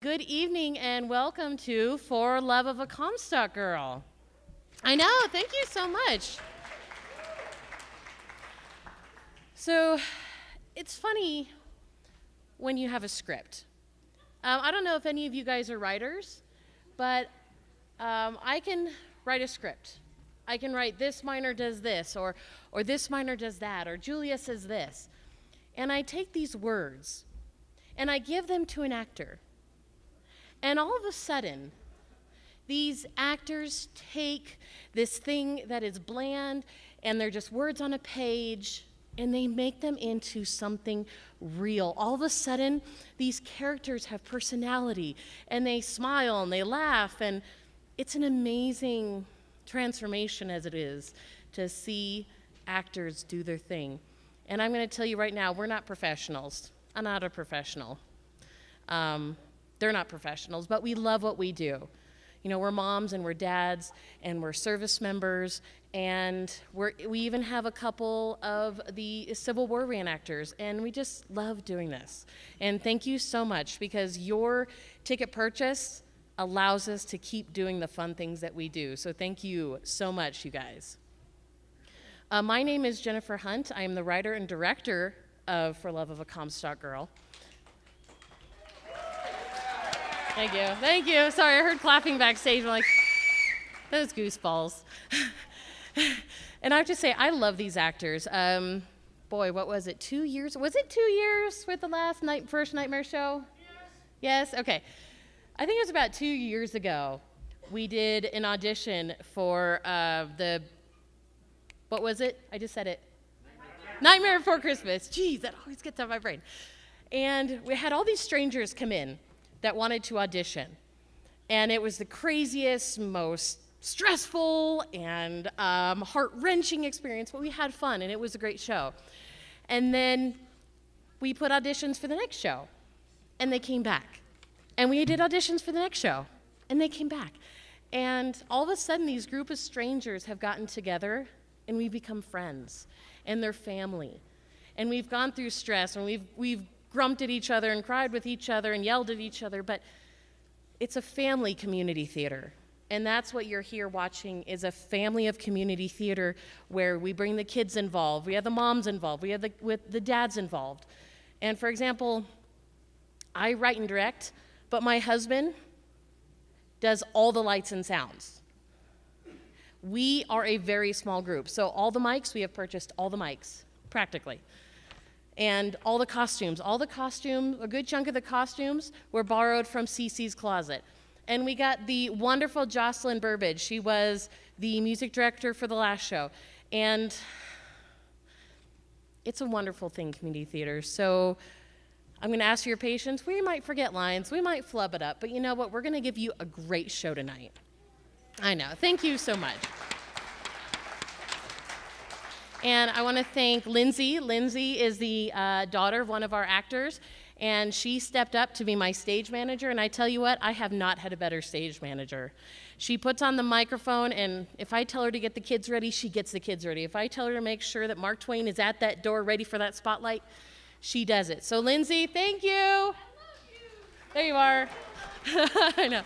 Good evening and welcome to For Love of a Comstock Girl. I know, thank you so much. So, it's funny when you have a script. I don't know if any of you guys are writers, but I can write a script. I can write this minor does this, or this minor does that, or Julia says this. And I take these words, and I give them to an actor. And all of a sudden, these actors take this thing that is bland, and they're just words on a page, and they make them into something real. All of a sudden, these characters have personality, and they smile, and they laugh, and it's an amazing transformation as it is to see actors do their thing. And I'm going to tell you right now, we're not professionals. I'm not a professional. They're not professionals, but we love what we do. You know, we're moms and we're dads and we're service members, and we even have a couple of the Civil War reenactors, and we just love doing this. And thank you so much, because your ticket purchase allows us to keep doing the fun things that we do. So thank you so much, you guys. My name is Jennifer Hunt. I am the writer and director of For Love of a Comstock Girl. Thank you. Thank you. Sorry, I heard clapping backstage. I'm like, those gooseballs. And I have to say, I love these actors. Boy, what was it, 2 years? Was it 2 years with the first Nightmare show? Yes? Okay. I think it was about 2 years ago. We did an audition for what was it? I just said it. Nightmare Before Christmas. Geez, that always gets out of my brain. And we had all these strangers come in that wanted to audition. And it was the craziest, most stressful, and heart-wrenching experience, but we had fun, and it was a great show. And then we put auditions for the next show, and they came back. And we did auditions for the next show, and they came back. And all of a sudden, these group of strangers have gotten together, and we've become friends, and they're family. And we've gone through stress, and we've grumped at each other and cried with each other and yelled at each other, but it's a family community theater. And that's what you're here watching, is a family of community theater where we bring the kids involved, we have the moms involved, we have the dads involved. And for example, I write and direct, but my husband does all the lights and sounds. We are a very small group, so all the mics, we have purchased all the mics, practically. And all the costumes, a good chunk of the costumes were borrowed from Cece's closet. And we got the wonderful Jocelyn Burbage. She was the music director for the last show. And it's a wonderful thing, community theater. So I'm going to ask for your patience. We might forget lines. We might flub it up. But you know what? We're going to give you a great show tonight. I know. Thank you so much. And I want to thank Lindsay. Lindsay is the daughter of one of our actors, and she stepped up to be my stage manager. And I tell you what, I have not had a better stage manager. She puts on the microphone, and if I tell her to get the kids ready, she gets the kids ready. If I tell her to make sure that Mark Twain is at that door ready for that spotlight, she does it. So Lindsay, thank you. I love you. There you are. I know.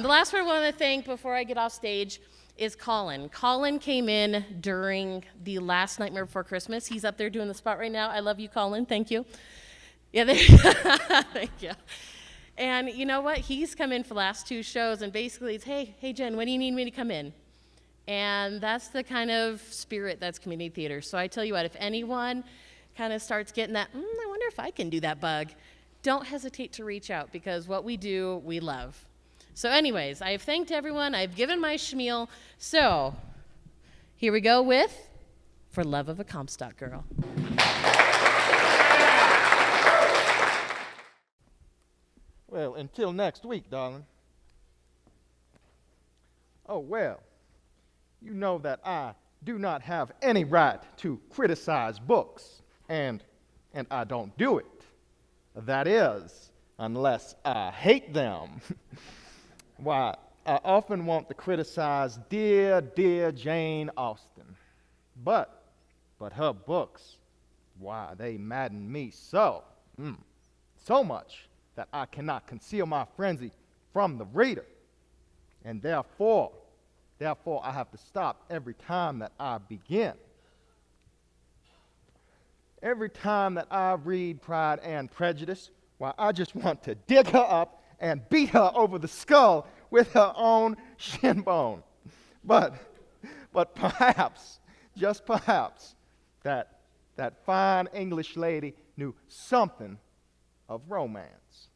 The last one I want to thank before I get off stage is Colin. Colin came in during the last Nightmare Before Christmas. He's up there doing the spot right now. I love you, Colin. Thank you. Yeah, thank you. And you know what? He's come in for the last two shows, and basically it's, hey, Jen, when do you need me to come in? And that's the kind of spirit that's community theater. So I tell you what, if anyone kind of starts getting that, I wonder if I can do that bug, don't hesitate to reach out, because what we do, we love. So anyways, I've thanked everyone. I've given my schmeal. So here we go with For Love of a Comstock Girl. Well, until next week, darling. Oh, well, you know that I do not have any right to criticize books, and I don't do it. That is, unless I hate them. Why, I often want to criticize dear Jane Austen. But her books, why, they madden me so much that I cannot conceal my frenzy from the reader. And therefore, I have to stop every time that I begin. Every time that I read Pride and Prejudice, why, I just want to dig her up and beat her over the skull with her own shin bone. But perhaps, just perhaps, that fine English lady knew something of romance.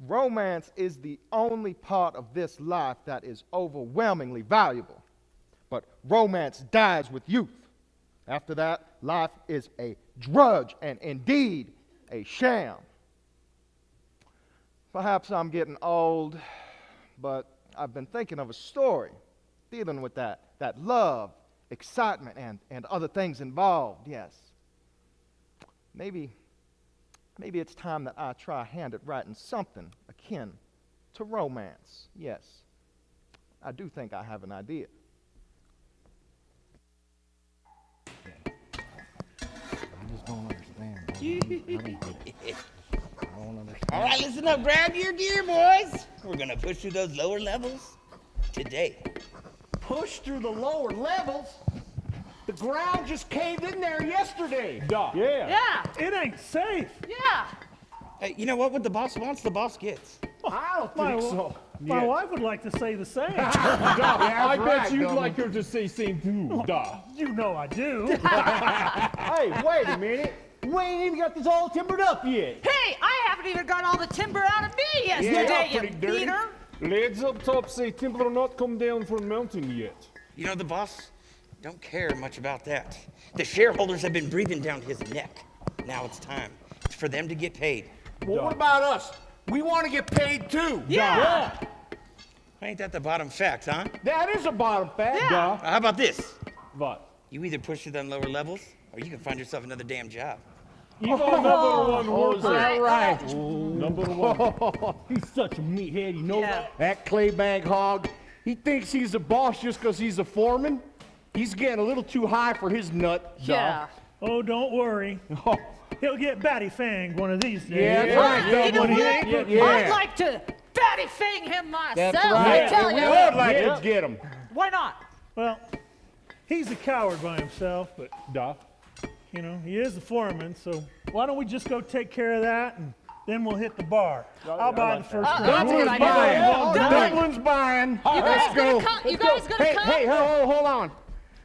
Romance is the only part of this life that is overwhelmingly valuable. But romance dies with youth. After that, life is a drudge and indeed a sham. Perhaps I'm getting old, but I've been thinking of a story dealing with that love, excitement, and other things involved, yes. Maybe it's time that I try hand at writing something akin to romance. Yes, I do think I have an idea. I just don't understand, boy. I don't understand. All right, listen up. Grab your gear, boys. We're going to push through those lower levels today. Push through the lower levels? The ground just caved in there yesterday. Duh. Yeah. It ain't safe. Yeah. Hey, you know what the boss wants, the boss gets. I don't think so. My wife would like to say the same. I Bet you'd like her to say same too, duh. You know I do. Hey, wait a minute. We ain't even got this all timbered up yet. Hey, I haven't even got all the timber out of me yesterday, you pretty dirty. Peter. Lads up top say timber will not come down from mountain yet. You know, the boss don't care much about that. The shareholders have been breathing down his neck. Now it's time for them to get paid. Well, what about us? We want to get paid too. Yeah. Ain't that the bottom fact, huh? That is a bottom fact. Yeah. How about this? What? You either push through them lower levels, or you can find yourself another damn job. Even number one Oh, is worker. that right? Number one. He's such a meathead, you know Yeah. That claybag hog, he thinks he's the boss just because he's a foreman. He's getting a little too high for his nut. Yeah. Oh, don't worry. He'll get Batty Fanged one of these days. Yeah, that's right. You know What do what? think? I'd like to fatty fang him myself, That's I right. tell We you. would like to get him. Why not? Well, he's a coward by himself, but, Duh. you know, he is the foreman, so why don't we just go take care of that, and then we'll hit the bar. I'll buy the first round. That's a good idea. Buying. Done. Dylan's buying. You guys Let's gonna go. come? You guys gonna Hey, come? hey, hold on.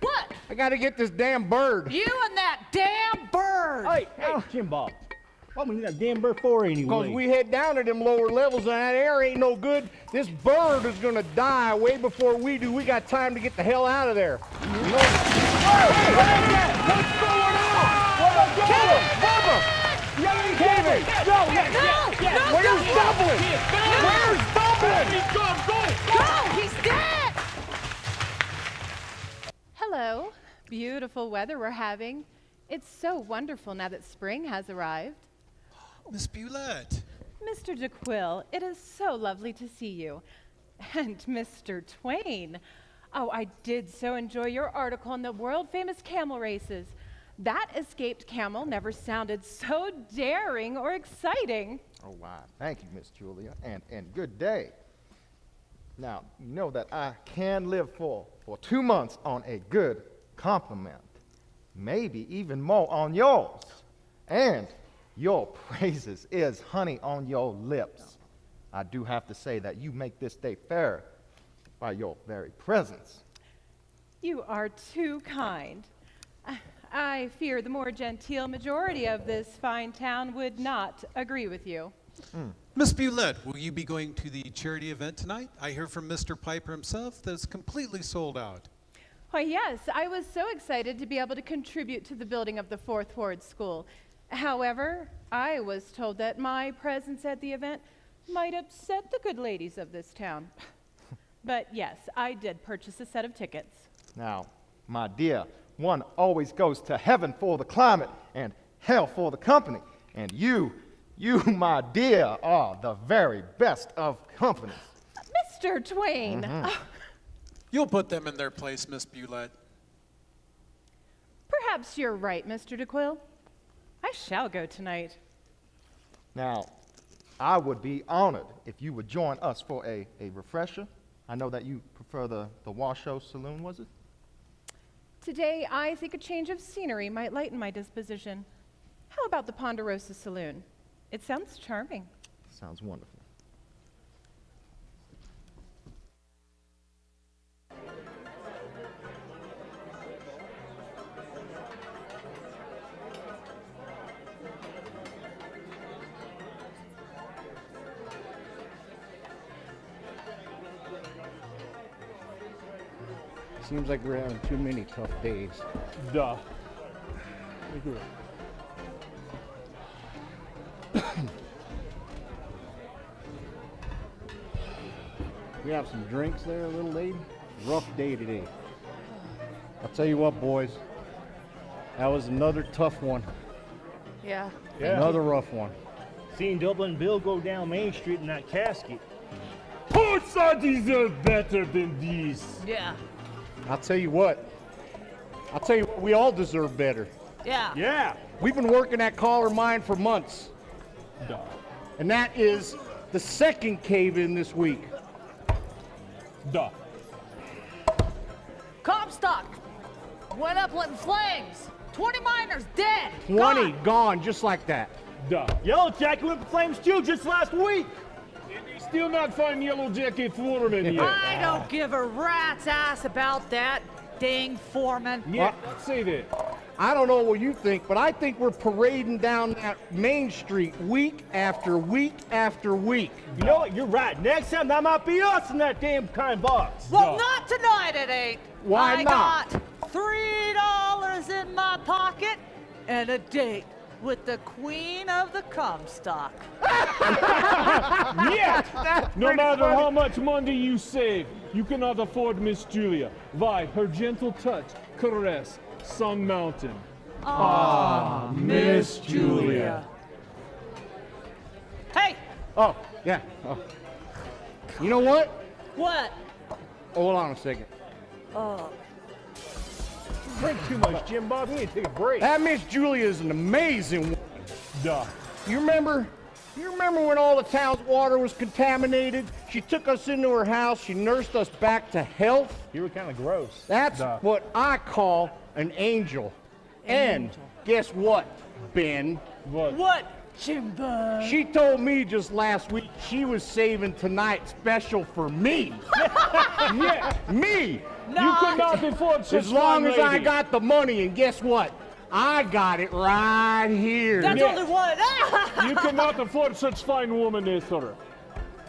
What? I got to get this damn bird. You and that damn bird. Hey, Jim Bob. What we need that damn bird for anyway? Because we head down to them lower levels and that air ain't no good. This bird is going to die way before we do. We got time to get the hell out of there. You know? Hey, what's going on? Kill him! Bubba! Young Kevin! No, Where's Dublin? Where's Dublin? Go! He's dead! Hello. Beautiful weather we're having. It's so wonderful now that spring has arrived. Miss Bulette. Mr. DeQuille, it is so lovely to see you. And Mr. Twain. Oh, I did so enjoy your article on the world-famous camel races. That escaped camel never sounded so daring or exciting. Oh, wow. Thank you, Miss Julia, and good day. Now, you know that I can live for 2 months on a good compliment. Maybe even more on yours. And your praises is honey on your lips. I do have to say that you make this day fairer by your very presence. You are too kind. I fear the more genteel majority of this fine town would not agree with you. Miss Bulette, will you be going to the charity event tonight? I hear from Mr. Piper himself that it's completely sold out. Why, yes, I was so excited to be able to contribute to the building of the Fourth Ward School. However, I was told that my presence at the event might upset the good ladies of this town. But yes, I did purchase a set of tickets. Now, my dear, one always goes to heaven for the climate and hell for the company. And you, my dear, are the very best of companies. Mr. Twain! You'll put them in their place, Miss Bulette. Perhaps you're right, Mr. DeQuille. I shall go tonight. Now, I would be honored if you would join us for a refresher. I know that you prefer the Washoe Saloon, was it? Today, I think a change of scenery might lighten my disposition. How about the Ponderosa Saloon? It sounds charming. Sounds wonderful. Seems like we're having too many tough days. Duh. We have some drinks there, little lady. Rough day today. I'll tell you what, boys. That was another tough one. Yeah. Another rough one. Seeing Dublin Bill go down Main Street in that casket. Ports I deserve better than these. Yeah. I'll tell you what. We all deserve better. Yeah. Yeah. We've been working that collar mine for months. Duh. And that is the second cave-in this week. Duh. Comstock went up in flames. 20 miners dead. 20 gone just like that. Duh. Yellow Jacket went to flames too just last week. Still not find Yellow Jacket foreman yet. I don't give a rat's ass about that dang foreman. Yeah, say that. I don't know what you think, but I think we're parading down that Main Street week after week after week. You know what? You're right. Next time, that might be us in that damn kind box. Well, not tonight it ain't. Why I not? got $3 in my pocket and a date with the queen of the Comstock. Yeah! No matter how much money you save, you cannot afford Miss Julia. Why? Her gentle touch, caress, Sun Mountain. Ah, Miss Julia. Hey, Oh, yeah. Oh. You know what? what? Hold on a second. Drink too much, Jim Bob. We need to take a break. That Miss Julia is an amazing woman. Duh. You remember when all the town's water was contaminated? She took us into her house. She nursed us back to health. You were kind of gross. That's what I call an angel. And guess what, Ben? What, Jimbo? She told me just last week she was saving tonight special for me. Yeah. Me! You cannot afford such As long fine as I lady. got the money, and guess what? I got it right here. That's Yeah. only one. You cannot afford such fine woman as her.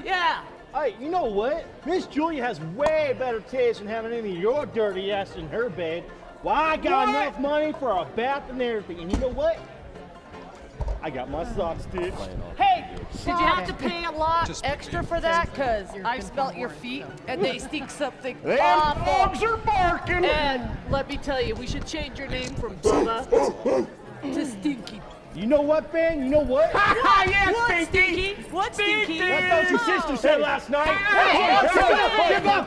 Yeah. Hey, you know what? Miss Julia has way better taste than having any of your dirty ass in her bed. Well, I got enough money for a bath and everything. And you know what? I got my socks stitched. Hey, did you have to pay a lot Just- extra for that? Because I've smelt your feet and they stink something Them awful. dogs are barking. And let me tell you, we should change your name from Bubba to Stinky. You know what, Ben? You know what? Yes, What, Stinky. Stinky? What, Stinky? That's what your sister said last night. I couldn't help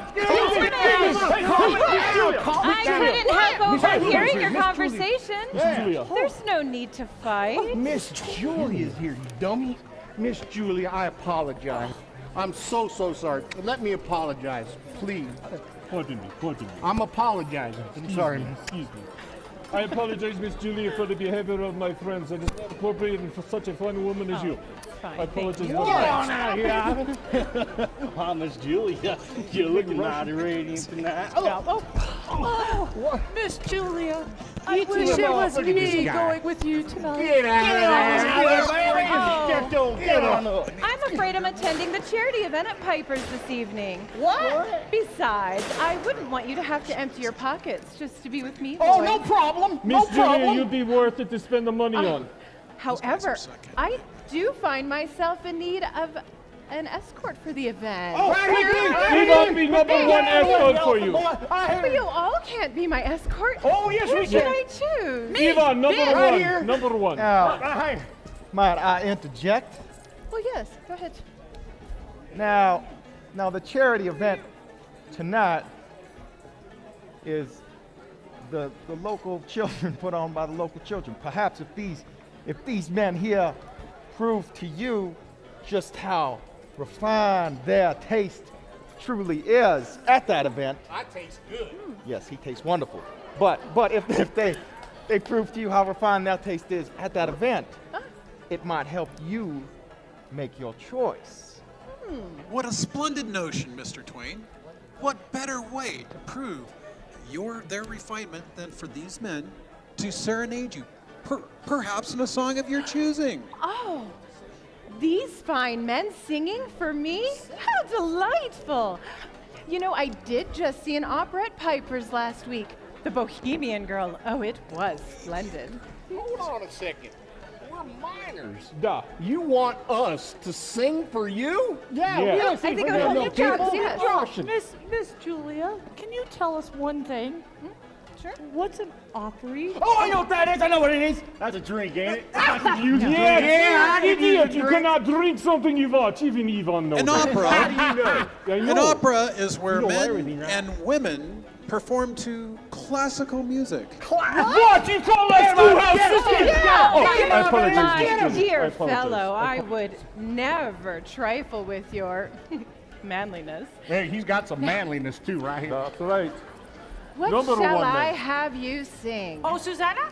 overhearing your conversation. Julia. There's no need to fight. Miss Julia's here, you dummy. Miss Julia, I apologize. I'm so sorry. Let me apologize, please. Pardon me. I'm apologizing. I'm sorry. Excuse me. I apologize, Miss Julia, for the behavior of my friends. It is not appropriate for such a fine woman as you. Fine, I thank apologize. you. very much. out here. Oh, Miss Julia, you're looking mighty radiant tonight. Oh, Miss Julia, I wish Look it at was this me guy. going with you tonight. Get out of there. Get on up. I'm afraid I'm attending the charity event at Piper's this evening. What? Besides, I wouldn't want you to have to empty your pockets just to be with me, Oh, boy. no problem. Miss No Julia, problem. you'd be worth it to spend the money on. However, I do find myself in need of an escort for the event. Right here. We will be number one escort for you. But you all can't be my escort. Oh, yes, Who we should can. I choose? Ivan, number Right one. here. Number one. Now, might I interject? Well, yes, go ahead. Now, the charity event tonight is the local children put on by the local children. Perhaps if these men here prove to you just how refined their taste truly is at that event. I taste good. Yes, he tastes wonderful. But if they prove to you how refined their taste is at that event, it might help you make your choice. What a splendid notion, Mr. Twain. What better way to prove their refinement than for these men to serenade you, perhaps in a song of your choosing. Oh, these fine men singing for me? How delightful! You know, I did just see an opera at Piper's last week. The Bohemian Girl. Oh, it was splendid. Hold on a second. We're minors. Da. You want us to sing for you? Yeah, Yeah. we don't I sing think for it'll them help little your people. jobs, yes. Joshing. Miss Julia, can you tell us one thing? Sure. What's an opry? Oh, I know what that is. I know what it is. That's a drink, ain't it? You Yeah, I did idiot! use You drink. cannot drink something you watch, even Ivan knows. An it. opera. How do you know? I An know. opera is where You know men everything, right? and women perform to classical music. What? You call that schoolhouse system? Yeah, I apologize, my Miss Jim. I dear apologize. fellow, I would never trifle with your manliness. Hey, he's got some manliness too, right here. That's right. What Number shall one, I then. have you sing? Oh, Susanna?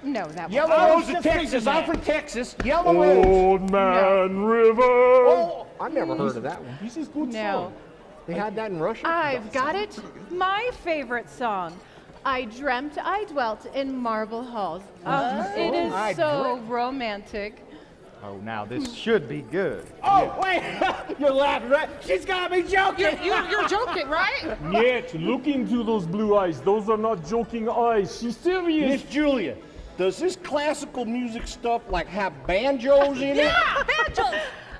No, that was Yellow I was Rose of just Texas. thinking I'm that. from Texas. Yellow Rose. Old Man River. Oh, I never heard of that one. This is good no. song. They had that in Russia? I've got it. My favorite song. I dreamt I dwelt in marble halls. It is I so romantic. Oh, now this should be good. Oh, wait. You're laughing, right? She's got me joking. You're joking, right? Yet, look into those blue eyes. Those are not joking eyes. She's serious. Miss Julia, does this classical music stuff like have banjos in it? Yeah, banjos.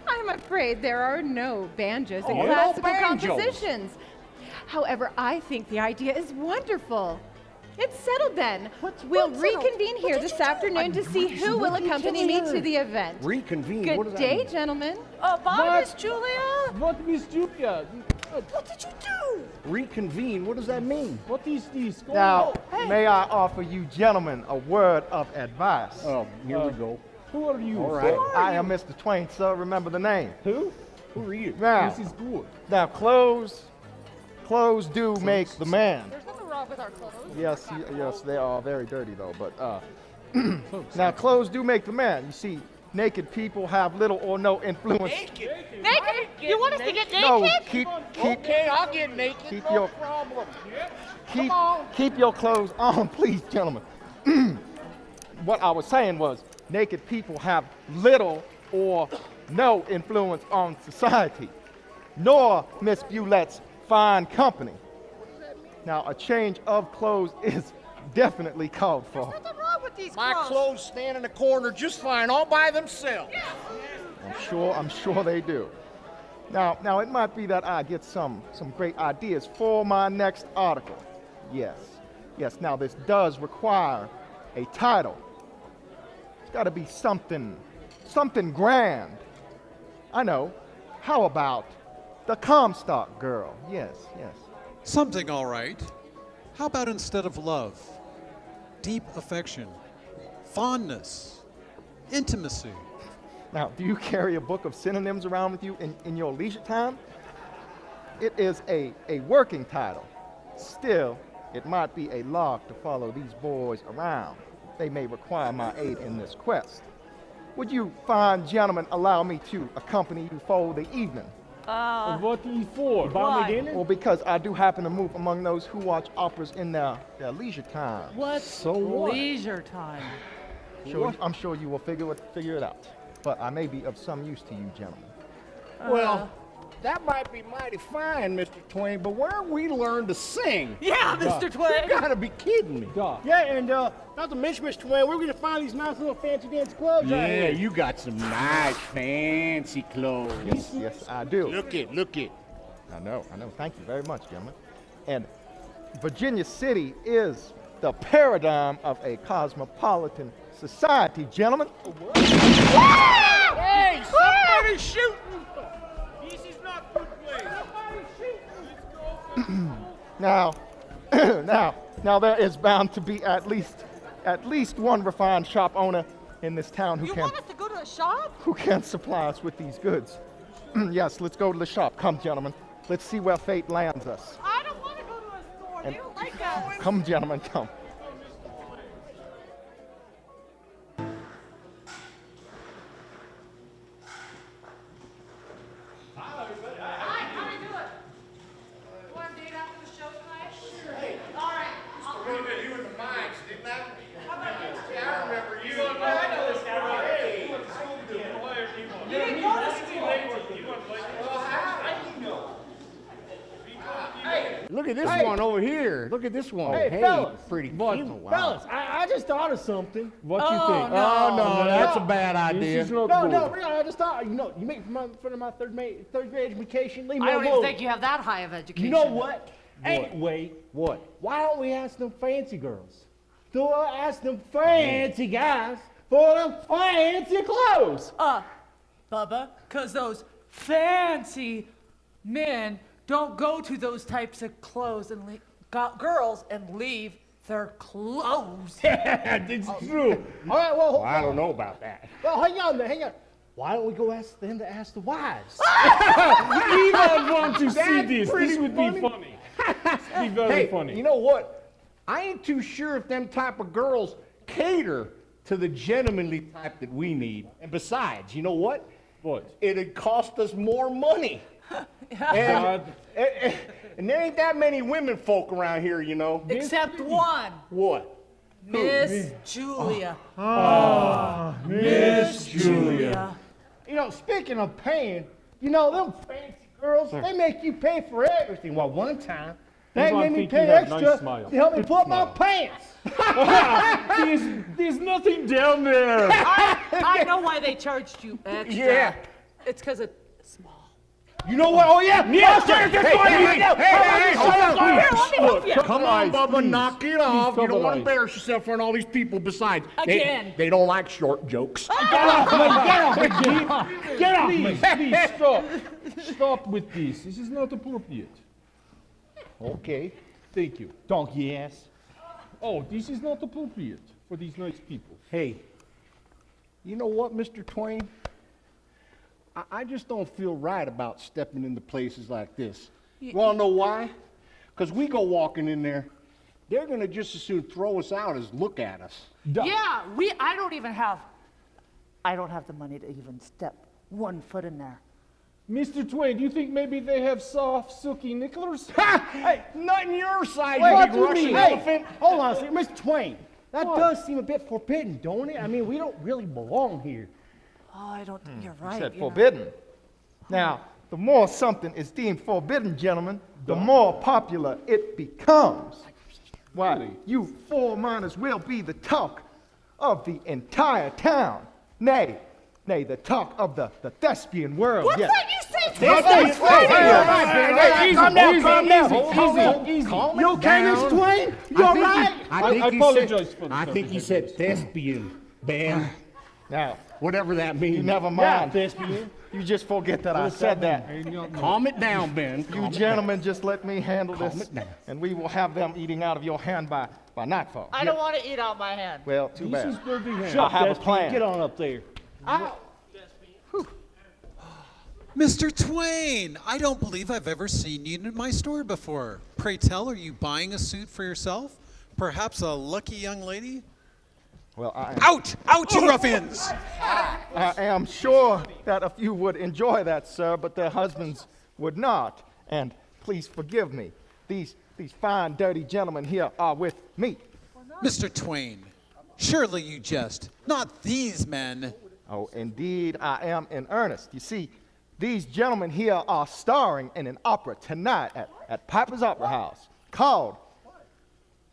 I'm afraid there are no banjos in Oh, no classical banjos. compositions. However, I think the idea is wonderful. It's settled then. We'll reconvene here this afternoon to see who will accompany me to the event. Reconvene. What Good does that day, mean? gentlemen. Bye, Miss Julia. What, Miss Julia? What did you do? Reconvene. What does that mean? What is this? Go Now, on. may I offer you gentlemen a word of advice? Oh, here we go. Who are you? All right. I am Mr. Twain, sir. Remember the name. Who? Who are you? Now, This is good. now clothes do make the man. There's nothing wrong with our clothes. Yes, yes, they are very dirty though. But now clothes do make the man. You see, naked people have little or no influence. Naked? You want us to get naked? No, keep Okay, I'll get naked. Keep no your- problem. keep your clothes on, please, gentlemen. What I was saying was, naked people have little or no influence on society, nor Miss Bulette's fine company. Now, a change of clothes is definitely called for. Nothing wrong with these My clothes stand in the corner just fine all by themselves. I'm sure they do. Now it might be that I get some great ideas for my next article. Yes. Now this does require a title. It's got to be something grand. I know. How about the Comstock girl? Yes. Something all right. How about instead of love, deep affection, fondness, intimacy? Now, do you carry a book of synonyms around with you in your leisure time? It is a working title. Still, it might be a lark to follow these boys around. They may require my aid in this quest. Would you fine gentlemen allow me to accompany you for the evening? What is for? Buy me dinner? Well, because I do happen to move among those who watch operas in their leisure time. What's So what? leisure time? I'm sure you will figure it out. But I may be of some use to you gentlemen. Well, that might be mighty fine, Mr. Twain, but where we learn to sing? Yeah, Mr. Twain. You gotta be kidding me. Doc. Yeah, and not to mention, Mr. Twain, we're going to find these nice little fancy dance clothes out Yeah, here. you got some nice fancy clothes. Yes, I do. Look it. I know. Thank you very much, gentlemen. And Virginia City is the paradigm of a cosmopolitan society, gentlemen. Hey, somebody's shooting! This is not good place. Now there is bound to be at least one refined shop owner in this town who You can. want us to go to the shop? Who can supply us with these goods? Yes, let's go to the shop. Come, gentlemen. Let's see where fate lands us. I don't want to go to a store. They don't like us. Come, gentlemen, come. Look at this one over here. Look at this one. Hey, fellas. Pretty What? cute. Wow. Fellas, I just thought of something. What you think? Oh, no, that's a bad idea. This is not No, good. no, really, I just thought, you make fun of my third grade education. Leave me I don't alone. even think you have that high of education. You know what? Anyway, What? why don't we ask them fancy girls to ask them fancy guys for them fancy clothes? Bubba, because those fancy men don't go to those types of clothes and girls and leave their clothes. It's true. All right, well, I don't know about that. well, hang on. Why don't we go ask them to ask the wives? We don't want to see That's this. pretty This would be funny. Be very Hey, funny. you know what? I ain't too sure if them type of girls cater to the gentlemanly type that we need. And besides, you know what? What? It'd cost us more money. God. And there ain't that many women folk around here, you know. Except one, What? Miss Julia. Miss Julia. Speaking of paying, them fancy girls, they make you pay for everything. Well, one time, they Hold on, made me think you pay have nice extra smile. to help me Good put my smile. pants. There's nothing down there. I know why they charged you extra. Yeah. It's because it's small. You know what? Oh, yeah. Yes, I'll sir. start this one right now. Here, let me help you. Come on, Bubba, please. knock it off. You don't want trouble to eyes. embarrass yourself in front of all these people. Besides, Again. they don't like short jokes. Get off me. Please stop. Stop with this. This is not appropriate. Okay. Thank you. Donkey ass. Oh, this is not appropriate for these nice people. Hey, you know what, Mr. Twain? I just don't feel right about stepping into places like this. You wanna know why? Because we go walking in there, they're gonna just as soon throw us out as look at us. Yeah, I don't have the money to even step 1 foot in there. Mr. Twain, do you think maybe they have soft, silky knickers? Hey, not in your side, Wait, you what big do you Russian mean? elephant. Hey, hold on a second. Mr. Twain, that What? does seem a bit forbidden, don't it? I mean, we don't really belong here. Oh, I don't think you're right. Said you know. forbidden. Now, the more something is deemed forbidden, gentlemen, the more popular it becomes. Why, you 4 miners will be the talk of the entire town. Nay, the talk of the thespian world. What's yes. that you said? Hey, calm down, calm down. Easy. You okay, Mr. Twain? You all right? I apologize for the I think he said thespian, man. Now, Whatever that means. you never Yeah, mind. thespian. You just forget that I said that. Calm it down, Ben. You gentlemen just let me handle Calm this, it down. and we will have them eating out of your hand by nightfall. I don't want to eat out my hand. Well, too This is bad. dirty hand. I have a Thespian, plan. Get on up there. Mr. Twain, I don't believe I've ever seen you in my store before. Pray tell, are you buying a suit for yourself? Perhaps a lucky young lady? Well, Out! Out, you ruffians! I am sure that a few would enjoy that, sir, but their husbands would not. And please forgive me. These fine, dirty gentlemen here are with me. Mr. Twain, surely you jest. Not these men. Oh, indeed, I am in earnest. You see, these gentlemen here are starring in an opera tonight at Piper's Opera House called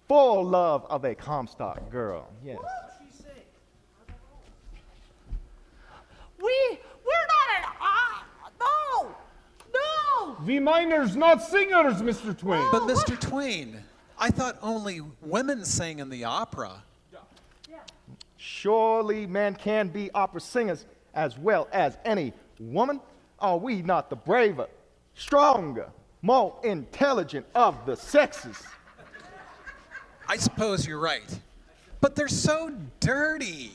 For Love of a Comstock Girl. Yes. We're not no. We miners, not singers, Mr. Twain. But Mr. Twain, I thought only women sang in the opera. Surely men can be opera singers as well as any woman. Are we not the braver, stronger, more intelligent of the sexes? I suppose you're right. But they're so dirty.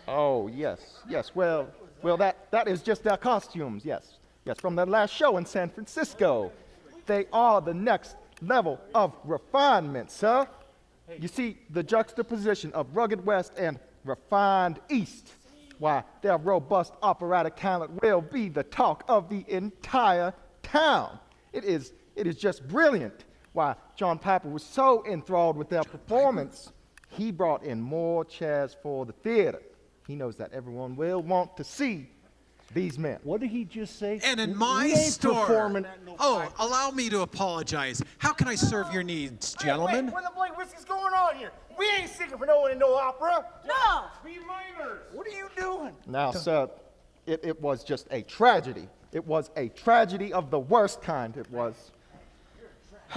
Oh, yes. Well, that is just their costumes, yes. Yes, from their last show in San Francisco. They are the next level of refinement, sir. You see, the juxtaposition of rugged West and refined East. Why, their robust operatic talent will be the talk of the entire town. It is just brilliant. Why, John Piper was so enthralled with their performance, he brought in more chairs for the theater. He knows that everyone will want to see these men. What did he just say? And in We my ain't store. performing at no Oh, fight. allow me to apologize. How can I serve your needs, gentlemen? Wait, what the blink whiskey's going on here? We ain't singing for no one in no opera. No! What are you doing? Now, sir, it was just a tragedy. It was a tragedy of the worst kind, it was.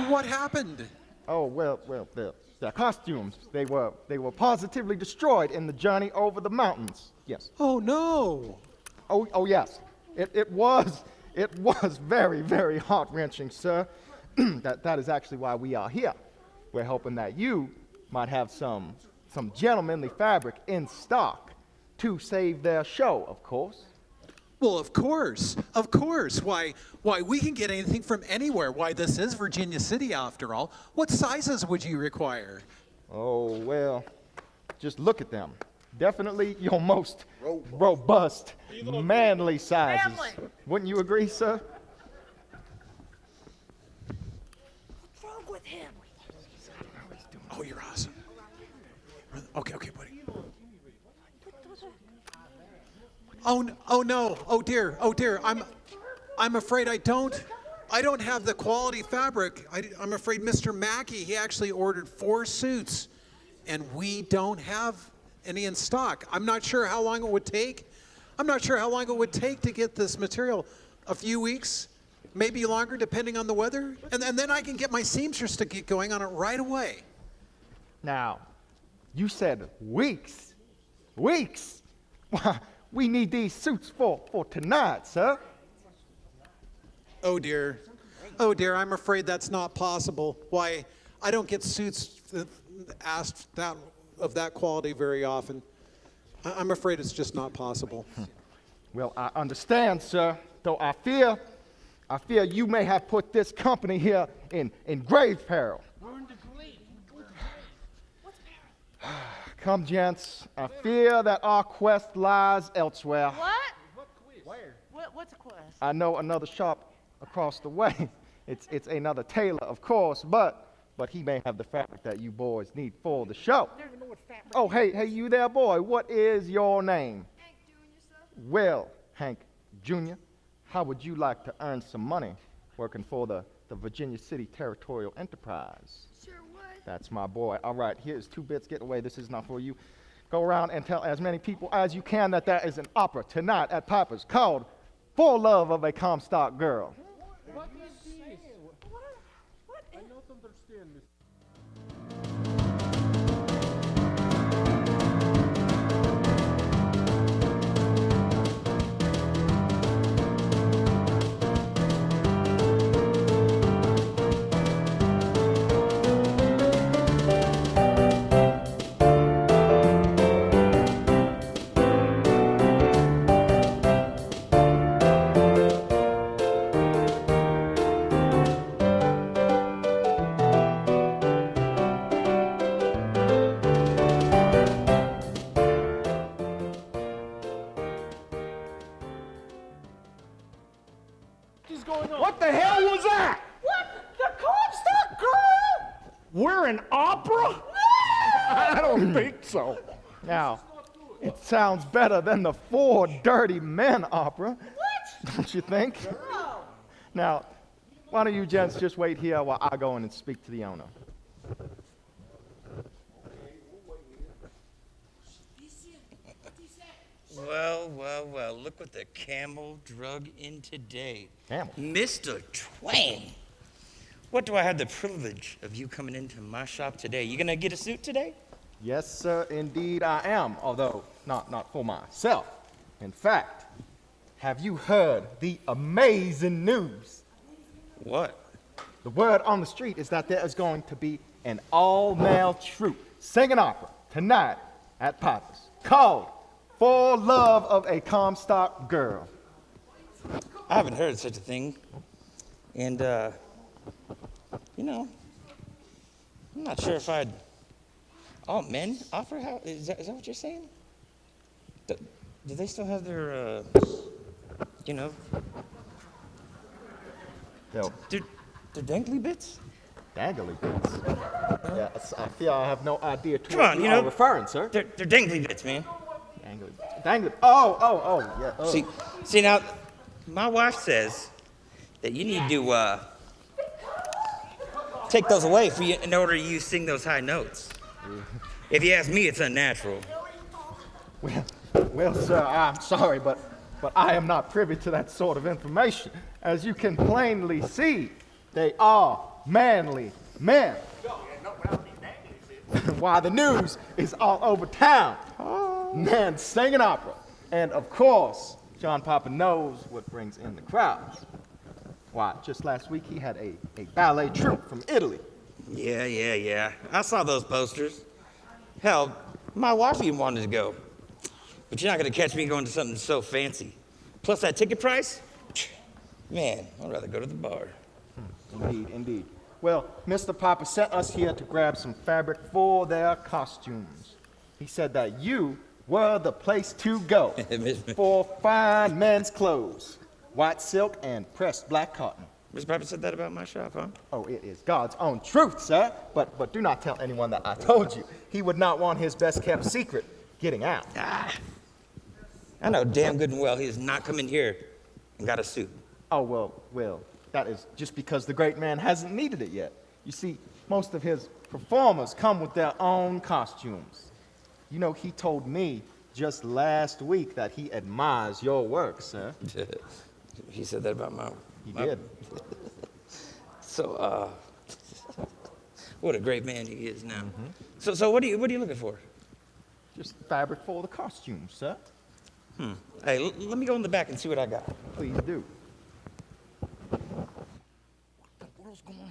What happened? Oh, well, their costumes, they were positively destroyed in the journey over the mountains. Yes. Oh, no. Oh, yes. It was very, very heart-wrenching, sir. That is actually why we are here. We're hoping that you might have some gentlemanly fabric in stock to save their show, of course. Well, of course. Why, we can get anything from anywhere. Why, this is Virginia City, after all. What sizes would you require? Oh, well, just look at them. Definitely your most robust, manly sizes. Manly. Wouldn't you agree, sir? What's wrong with him? Oh, you're awesome. Okay, buddy. Oh no. Oh dear. I'm afraid I don't have the quality fabric. I'm afraid Mr. Mackey, he actually ordered 4 suits, and we don't have any in stock. I'm not sure how long it would take. To get this material. A few weeks, maybe longer, depending on the weather. And then I can get my seamstress to get going on it right away. Now, you said weeks. Weeks? Why, we need these suits for tonight, sir. Oh dear, I'm afraid that's not possible. Why, I don't get suits asked of that quality very often. I'm afraid it's just not possible. Well, I understand, sir, though I fear you may have put this company here in grave peril. Come, gents, I fear that our quest lies elsewhere. What? Where? What's a quest? I know another shop across the way. It's another tailor, of course, but he may have the fabric that you boys need for the show. Oh, hey, you there, boy. What is your name? Hank Jr., sir. Well, Hank Jr., how would you like to earn some money working for the Virginia City Territorial Enterprise? Sure would. That's my boy. All right, here's 2 bits. Get away. This is not for you. Go around and tell as many people as you can that there is an opera tonight at Piper's called For Love of a Comstock Girl. What is this? I don't understand, Miss. What the hell was that? What? The Comstock girl? We're an opera? I don't think so. Now, it sounds better than the 4 Dirty Men opera. What? Don't you think? No. Now, why don't you gents just wait here while I go in and speak to the owner? Well, look what the camel drug in today. Camel? Mr. Twain. What do I have the privilege of you coming into my shop today? You gonna get a suit today? Yes, sir, indeed I am, although not for myself. In fact, have you heard the amazing news? What? The word on the street is that there is going to be an all-male troupe singing opera tonight at Piper's called For love of a Comstock girl. I haven't heard such a thing. And, you know, I'm not sure if I'd. Oh, men offer how? Is that what you're saying? Do they still have their, you know, Yo, their dangly bits? dangly bits. Yeah, I fear I have no idea to Come what on, you you are know. referring, sir. They're dangly bits, man. Dangly bits. Dangly. Oh, yeah. Oh. See now, my wife says that you need to take those away for you in order you sing those high notes. If you ask me, it's unnatural. Well, sir, I'm sorry, but I am not privy to that sort of information. As you can plainly see, they are manly men. Why, the news is all over town. Men singing opera. And of course, John Papa knows what brings in the crowds. Why, just last week he had a ballet troupe from Italy. Yeah. I saw those posters. Hell, my wife even wanted to go. But you're not going to catch me going to something so fancy. Plus that ticket price? Man, I'd rather go to the bar. Indeed. Well, Mr. Papa sent us here to grab some fabric for their costumes. He said that you were the place to go for fine men's clothes. White silk and pressed black cotton. Mr. Papa said that about my shop, huh? Oh, it is God's own truth, sir. But do not tell anyone that I told you. He would not want his best-kept secret getting out. I know damn good and well he has not come in here and got a suit. Oh, well, that is just because the great man hasn't needed it yet. You see, most of his performers come with their own costumes. You know, he told me just last week that he admires your work, sir. He said that about He did. So, what a great man he is now. So what are you looking for? Just fabric for the costumes, sir. Hey, let me go in the back and see what I got. Please do. What the world's going on?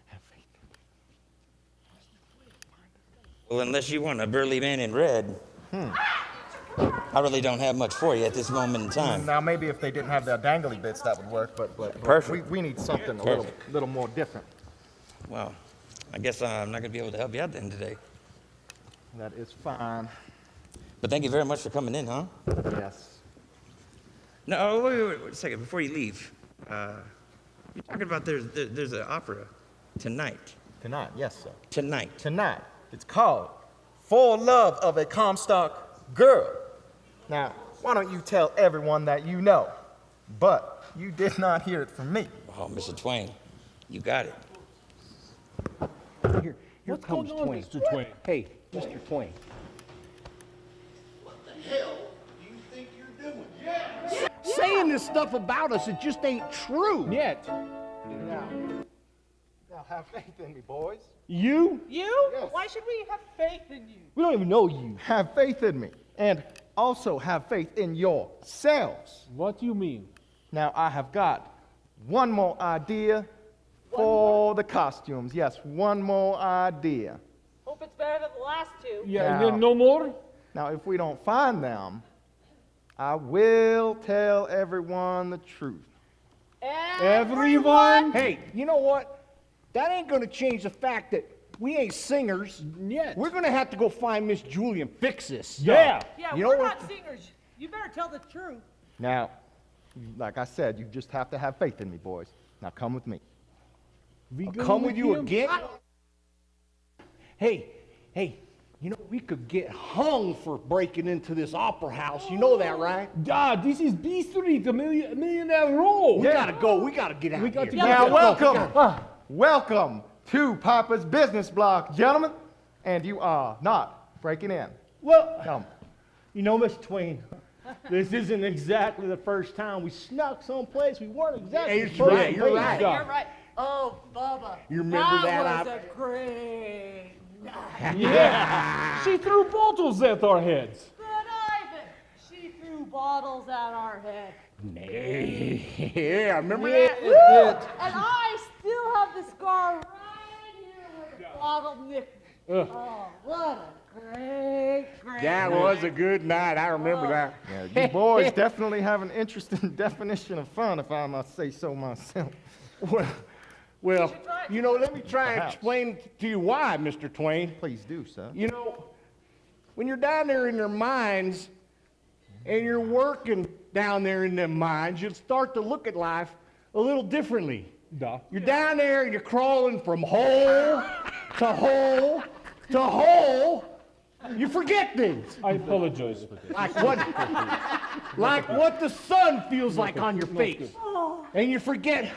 Have faith. Well, unless you want a burly man in red, I really don't have much for you at this moment in time. Now, maybe if they didn't have their dangly bits, that would work, but Perfect. we need something a little more different. Well, I guess I'm not going to be able to help you out then today. That is fine. But thank you very much for coming in, huh? Yes. No, wait a second. Before you leave, you're talking about there's an opera tonight. Tonight, yes, sir. Tonight. Tonight. It's called For Love of a Comstock Girl. Now, why don't you tell everyone that you know? But you did not hear it from me. Oh, Mr. Twain, you got it. Here What's comes going on, Twain. Mr. Twain? Hey, Mr. Twain. Saying this stuff about us, it just ain't true. Yet. Now have faith in me, boys. You? You? Yes. Why should we have faith in you? We don't even know you. Have faith in me. And also have faith in yourselves. What do you mean? Now, I have got one more idea for the costumes. Yes, one more idea. Hope it's better than the last two. Yeah, and Now- then no more? Now, if we don't find them, I will tell everyone the truth. Everyone? Hey, you know what? That ain't gonna change the fact that we ain't singers. Yet. We're gonna have to go find Miss Julie and fix this. Yeah. Yeah, You know we're what? not singers. You better tell the truth. Now, like I said, you just have to have faith in me, boys. Now, come with me. We go Come with you him? again? Hey, you know, we could get hung for breaking into this opera house. You know that, right? God, this is B Street, a millionaire row. We gotta go. We gotta get out We of got here. to Now, go. welcome. Welcome to Papa's Business Block, gentlemen. And you are not breaking in. Well, Come. you know, Miss Twain, this isn't exactly the first time we snuck someplace we weren't exactly You're supposed right, to you're be. right. You're right. Oh, Bubba. You remember that was op- a great night. Yeah. She threw bottles at our heads. But Ivan, she threw bottles at our head. Yeah, remember that? And I still have the scar right here where the bottle nicked me. Oh, what a great. That was a good night. I remember that. Yeah, you boys definitely have an interesting definition of fun, if I must say so myself. Well, you know, let me try and explain to you why, Mr. Twain. Please do, sir. You know, when you're down there in your mines and you're working down there in them mines, you'll start to look at life a little differently. Da. You're down there and you're crawling from hole to hole to hole. You forget things. I apologize for this. Like what the sun feels like on your face. And you forget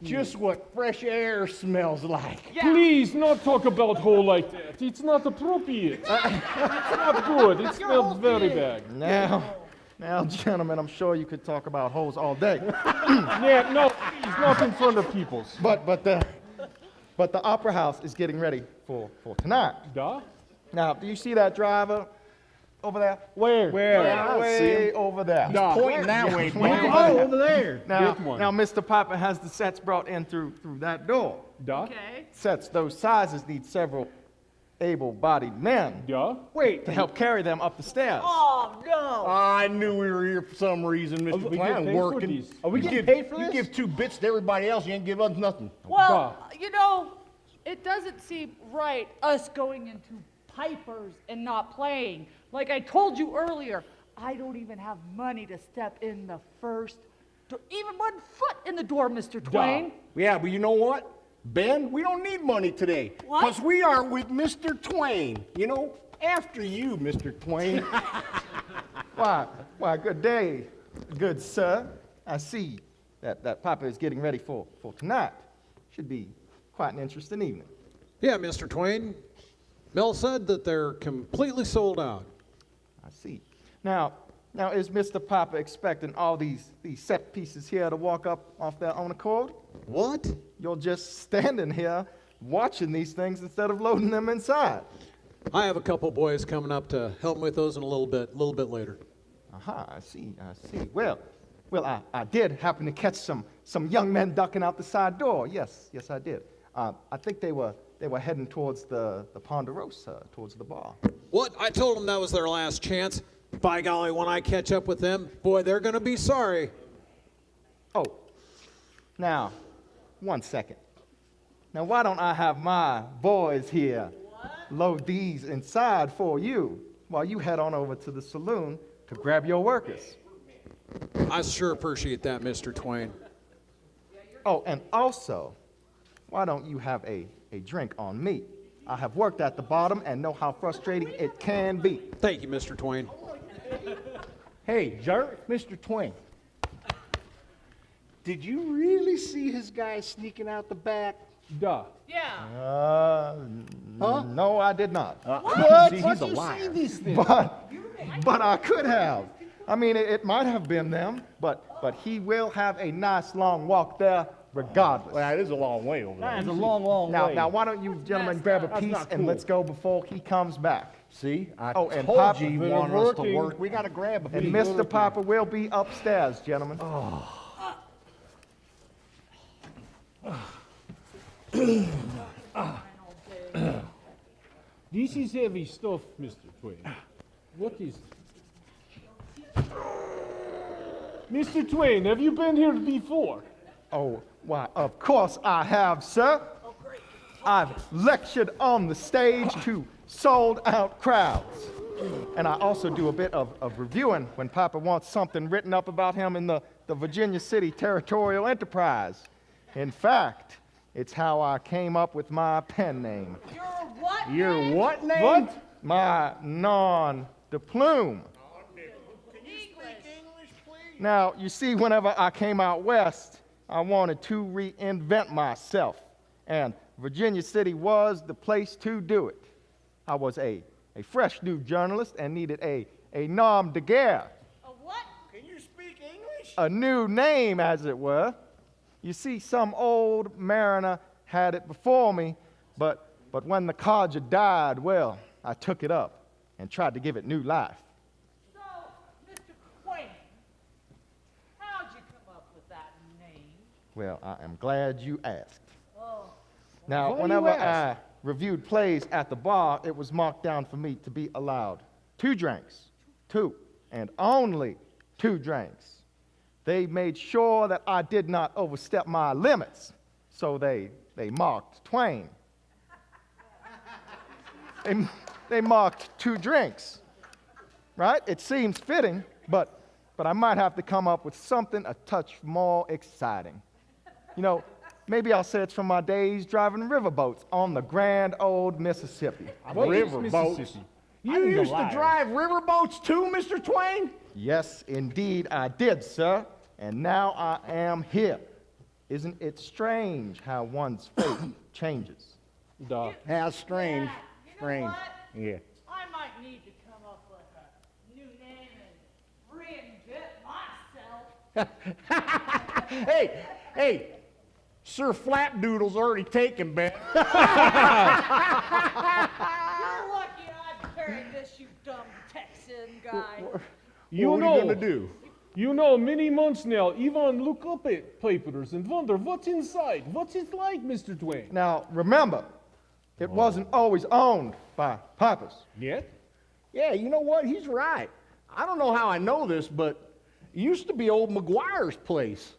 just what fresh air smells like. Please, not talk about hole like that. It's not appropriate. It's not good. It smells very bad. Now, gentlemen, I'm sure you could talk about holes all day. Yeah, no, please, not in front of people. But the Opera House is getting ready for tonight. Da? Now, do you see that driver over there? Where? Way over there. No, pointing that way. Oh, over there. Now, Good one. now, Mr. Piper has the sets brought in through that door. Da? Okay. Sets those sizes need several able-bodied men Da? Wait, to help carry them up the stairs. Oh, no. I knew we were here for some reason, Mr. we Twain. get I'm paid for working. these. Are we getting paid for this? You give 2 bits to everybody else, you ain't give us nothing. Well, you know, it doesn't seem right, us going into Pipers and not playing. Like I told you earlier, I don't even have money to step in the first, even 1 foot in the door, Mr. Twain. Yeah, but you know what? Ben, we don't need money today. What? Because we are with Mr. Twain. You know, after you, Mr. Twain. Why, good day, good sir. I see that Papa is getting ready for tonight. Should be quite an interesting evening. Yeah, Mr. Twain. Mel said that they're completely sold out. I see. Now is Mr. Papa expecting all these set pieces here to walk up off their own accord? What? You're just standing here watching these things instead of loading them inside. I have a couple boys coming up to help me with those in a little bit later. Aha, I see. Well, I did happen to catch some young men ducking out the side door. Yes, I did. I think they were heading towards the Ponderosa, towards the bar. What? I told them that was their last chance. By golly, when I catch up with them, boy, they're going to be sorry. Oh, now, 1 second. Now, why don't I have my boys here load these inside for you while you head on over to the saloon to grab your workers? I sure appreciate that, Mr. Twain. Oh, and also, why don't you have a drink on me? I have worked at the bottom and know how frustrating it can be. Thank you, Mr. Twain. Hey, Mr. Twain. Did you really see his guy sneaking out the back? Da. Yeah. No, I did not. What? See, he's a liar. But I could have. I mean, it might have been them, but he will have a nice long walk there regardless. Well, it is a long way over there. That's a long, long way. Now, why don't you gentlemen grab a That's piece not and cool. let's go before he comes back. See, I Oh, and told Papa- you he They're wanted us to working. work. We got to grab a And piece. Mr. Piper will be upstairs, gentlemen. This is heavy stuff, Mr. Twain. What is it? Mr. Twain, have you been here before? Oh, why, of course I have, sir. I've lectured on the stage to sold-out crowds. And I also do a bit of reviewing when Papa wants something written up about him in the Virginia City Territorial Enterprise. In fact, it's how I came up with my pen name. Your what? Your what name? My nom de plume. Now, you see, whenever I came out west, I wanted to reinvent myself. And Virginia City was the place to do it. I was a fresh new journalist and needed a nom de guerre. A what? Can you speak English? A new name, as it were. You see, some old mariner had it before me, but when the codger died, well, I took it up and tried to give it new life. So, Mr. Twain, how'd you come up with that name? Well, I am glad you asked. Oh, Now, Why you whenever I ask? reviewed plays at the bar, it was marked down for me to be allowed 2 drinks, 2, and only 2 drinks. They made sure that I did not overstep my limits, so they marked Twain. They marked 2 drinks, right? It seems fitting, but I might have to come up with something a touch more exciting. You know, maybe I'll say it's from my days driving riverboats on the grand old Mississippi. Riverboats? You used to drive riverboats too, Mr. Twain? Yes, indeed I did, sir, and now I am here. Isn't it strange how one's fate changes? Duh. How strange. Yeah, you know Strange. what? Yeah. I might need to come up with a new name and reinvent myself. Hey, Sir Flapdoodle's already taken, Ben. You're lucky I carried this, you dumb Texan guy. What are you gonna do? You know, many months now, Ivan look up at papers and wonder what's inside. What's it like, Mr. Twain? Now, remember, it wasn't always owned by pipers. Yet? Yeah, you know what? He's right. I don't know how I know this, but it used to be old McGuire's place.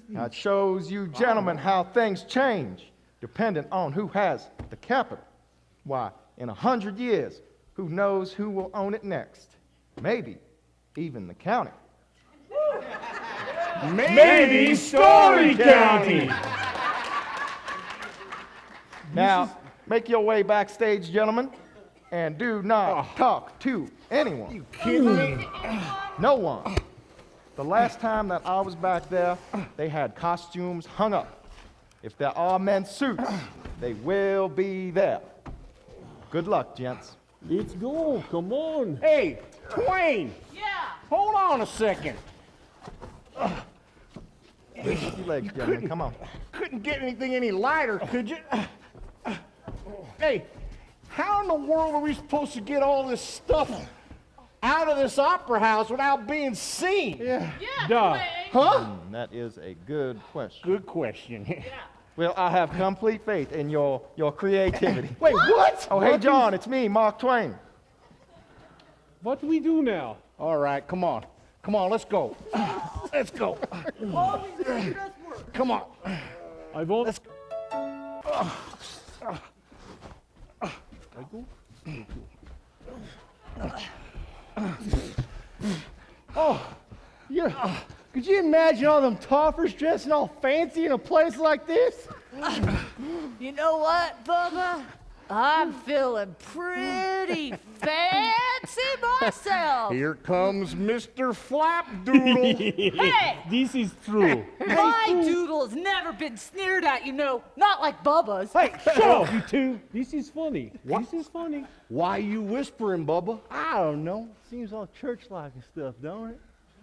Now, it shows you gentlemen how things change, depending on who has the capital. Why, in 100 years, who knows who will own it next? Maybe even the county. Maybe Story County. Now, make your way backstage, gentlemen, and do not talk to anyone. You kidding me? No one. The last time that I was back there, they had costumes hung up. If there are men's suits, they will be there. Good luck, gents. Let's go. Come on. Hey, Twain, Yeah. hold on a second. Lift your legs, gentlemen. Come on. Couldn't get anything any lighter, could you? Hey, how in the world are we supposed to get all this stuff out of this opera house without being seen? Yeah, Duh. Twain. Huh? That is a good question. Good question. Well, I have complete faith in your creativity. Wait, what? Oh, hey, John, it's me, Mark Twain. What do we do now? All right, come on. Come on, let's go. Let's go. Always making us work. Come on. I won't. Let's Oh, yeah. Could you imagine all them toffers dressing all fancy in a place like this? You know what, Bubba? I'm feeling pretty fancy myself. Here comes Mr. Flapdoodle. Hey, This is true. my doodle has never been sneered at, you know, not like Bubba's. Hey, shut up, you two. This is funny. What? This is funny. Why you whispering, Bubba? I don't know. Seems all church-like and stuff, don't it?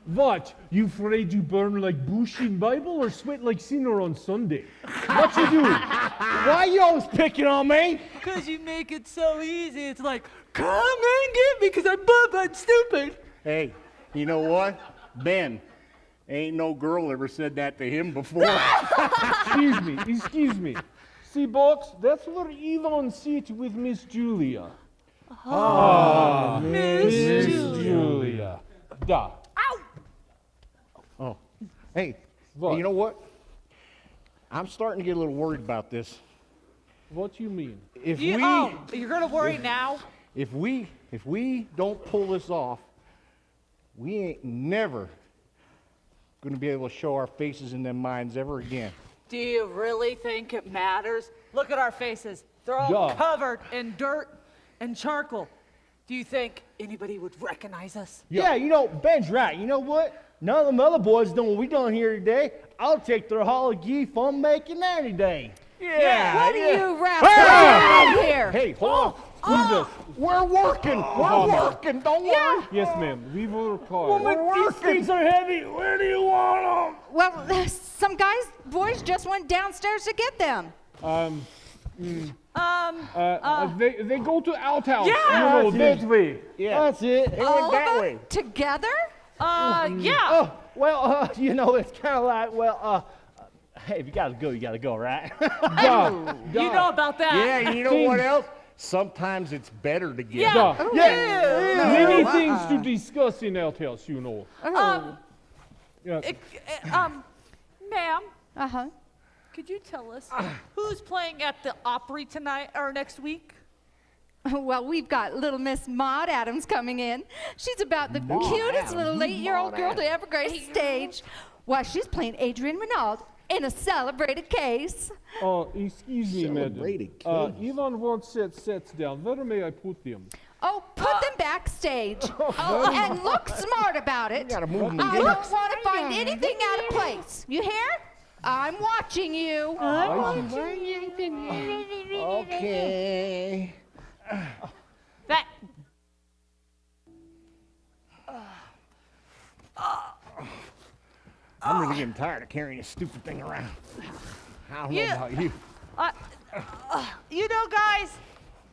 What? You afraid you burn like bush in Bible or sweat like sinner on Sunday? What you do? Why you always picking on me? Because you make it so easy. It's like, come and get me because I'm Bubba and stupid. Hey, you know what? Ben, ain't no girl ever said that to him before. Excuse me. See, Box, that's where Ivan sits with Miss Julia. Miss Julia. Da. Oh, hey, What? you know what? I'm starting to get a little worried about this. What you mean? If You're gonna worry now? if we don't pull this off, we ain't never gonna be able to show our faces in them mines ever again. Do you really think it matters? Look at our faces. They're all Duh. covered in dirt and charcoal. Do you think anybody would recognize us? Yeah, you know, Ben's right. You know what? None of them other boys done what we done here today. I'll take their holiday fun making any day. What are you rapping around here? Hey, hold on. Who's this? We're working. We're working. Don't worry. Yes, ma'am. We work hard. These things are heavy. Where do you want them? Well, some boys just went downstairs to get them. They go to outhouse. Yeah, You know, that way. Yeah. That's it. It All went that of way. them together? yeah. Oh, well, you know, it's kind of like, Hey, if you gotta go, you gotta go, right? You know about that. Yeah, you know what else? Sometimes it's better to get. Many things to discuss in outhouse, you know. Yeah. Ma'am, Uh-huh. could you tell us who's playing at the Opry tonight or next week? Well, we've got little Miss Maud Adams coming in. She's about the cutest little 8-year-old girl to ever grace the stage. Why, she's playing Adrienne Renaud in a celebrated case. Excuse me, madam. Celebrated Ivan wants sets down. Where may I put them? Oh, put them backstage. And look smart about it. gotta move them I together. don't want to find anything out of place. You hear? I'm watching you. Okay. That. I'm really getting tired of carrying this stupid thing around. I don't know about you. You know, guys,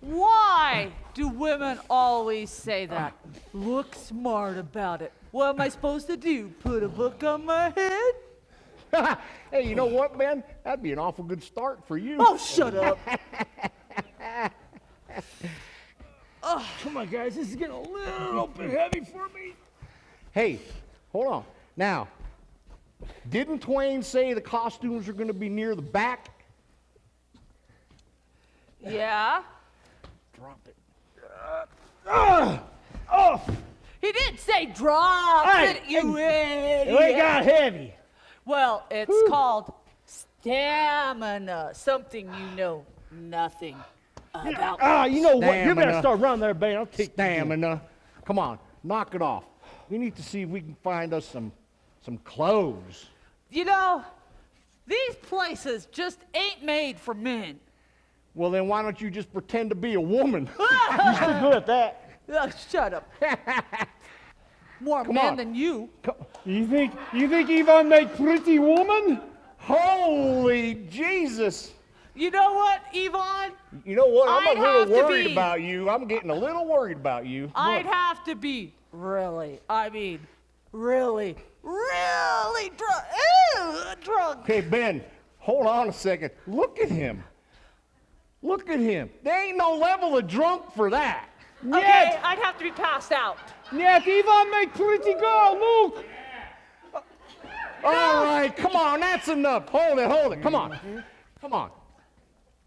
why do women always say that? Look smart about it. What am I supposed to do? Put a book on my head? Hey, you know what, Ben? That'd be an awful good start for you. Oh, shut up. Come on, guys, this is getting a little bit heavy for me. Hey, hold on. Now, didn't Twain say the costumes are going to be near the back? Yeah? Drop it. He did say drop it, you idiot. It ain't got heavy. Well, it's called stamina. Something you know nothing about. You know what? You better Stamina. start running there, babe. I'll take Stamina. Come on, knock it off. We need to see if we can find us some clothes. You know, these places just ain't made for men. Well, then why don't you just pretend to be a woman? You're still good at that. Shut up. More Come men on. than you. You think Ivan make pretty woman? Holy Jesus! You know what, Yvonne? You know what? I'm I'd a little have to worried be- about you. I'm getting a little worried about you. I'd have to be really drunk. Okay, Ben, hold on a second. Look at him. Look at him. There ain't no level of drunk for that. Okay, I'd have to be passed out. Нет, Ivan make pretty girl, look! All right, come on, that's enough. Hold it. Come on. Come on.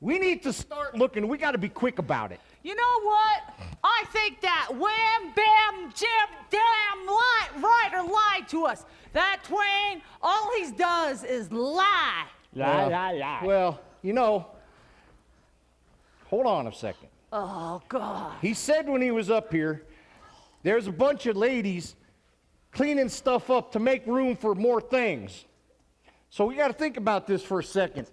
We need to start looking. We got to be quick about it. You know what? I think that Wham Bam Jim Damn Ryder lied to us. That Twain, all he does is lie. Lie. Well, you know, hold on a second. Oh, God. He said when he was up here, there's a bunch of ladies cleaning stuff up to make room for more things. So we got to think about this for a second.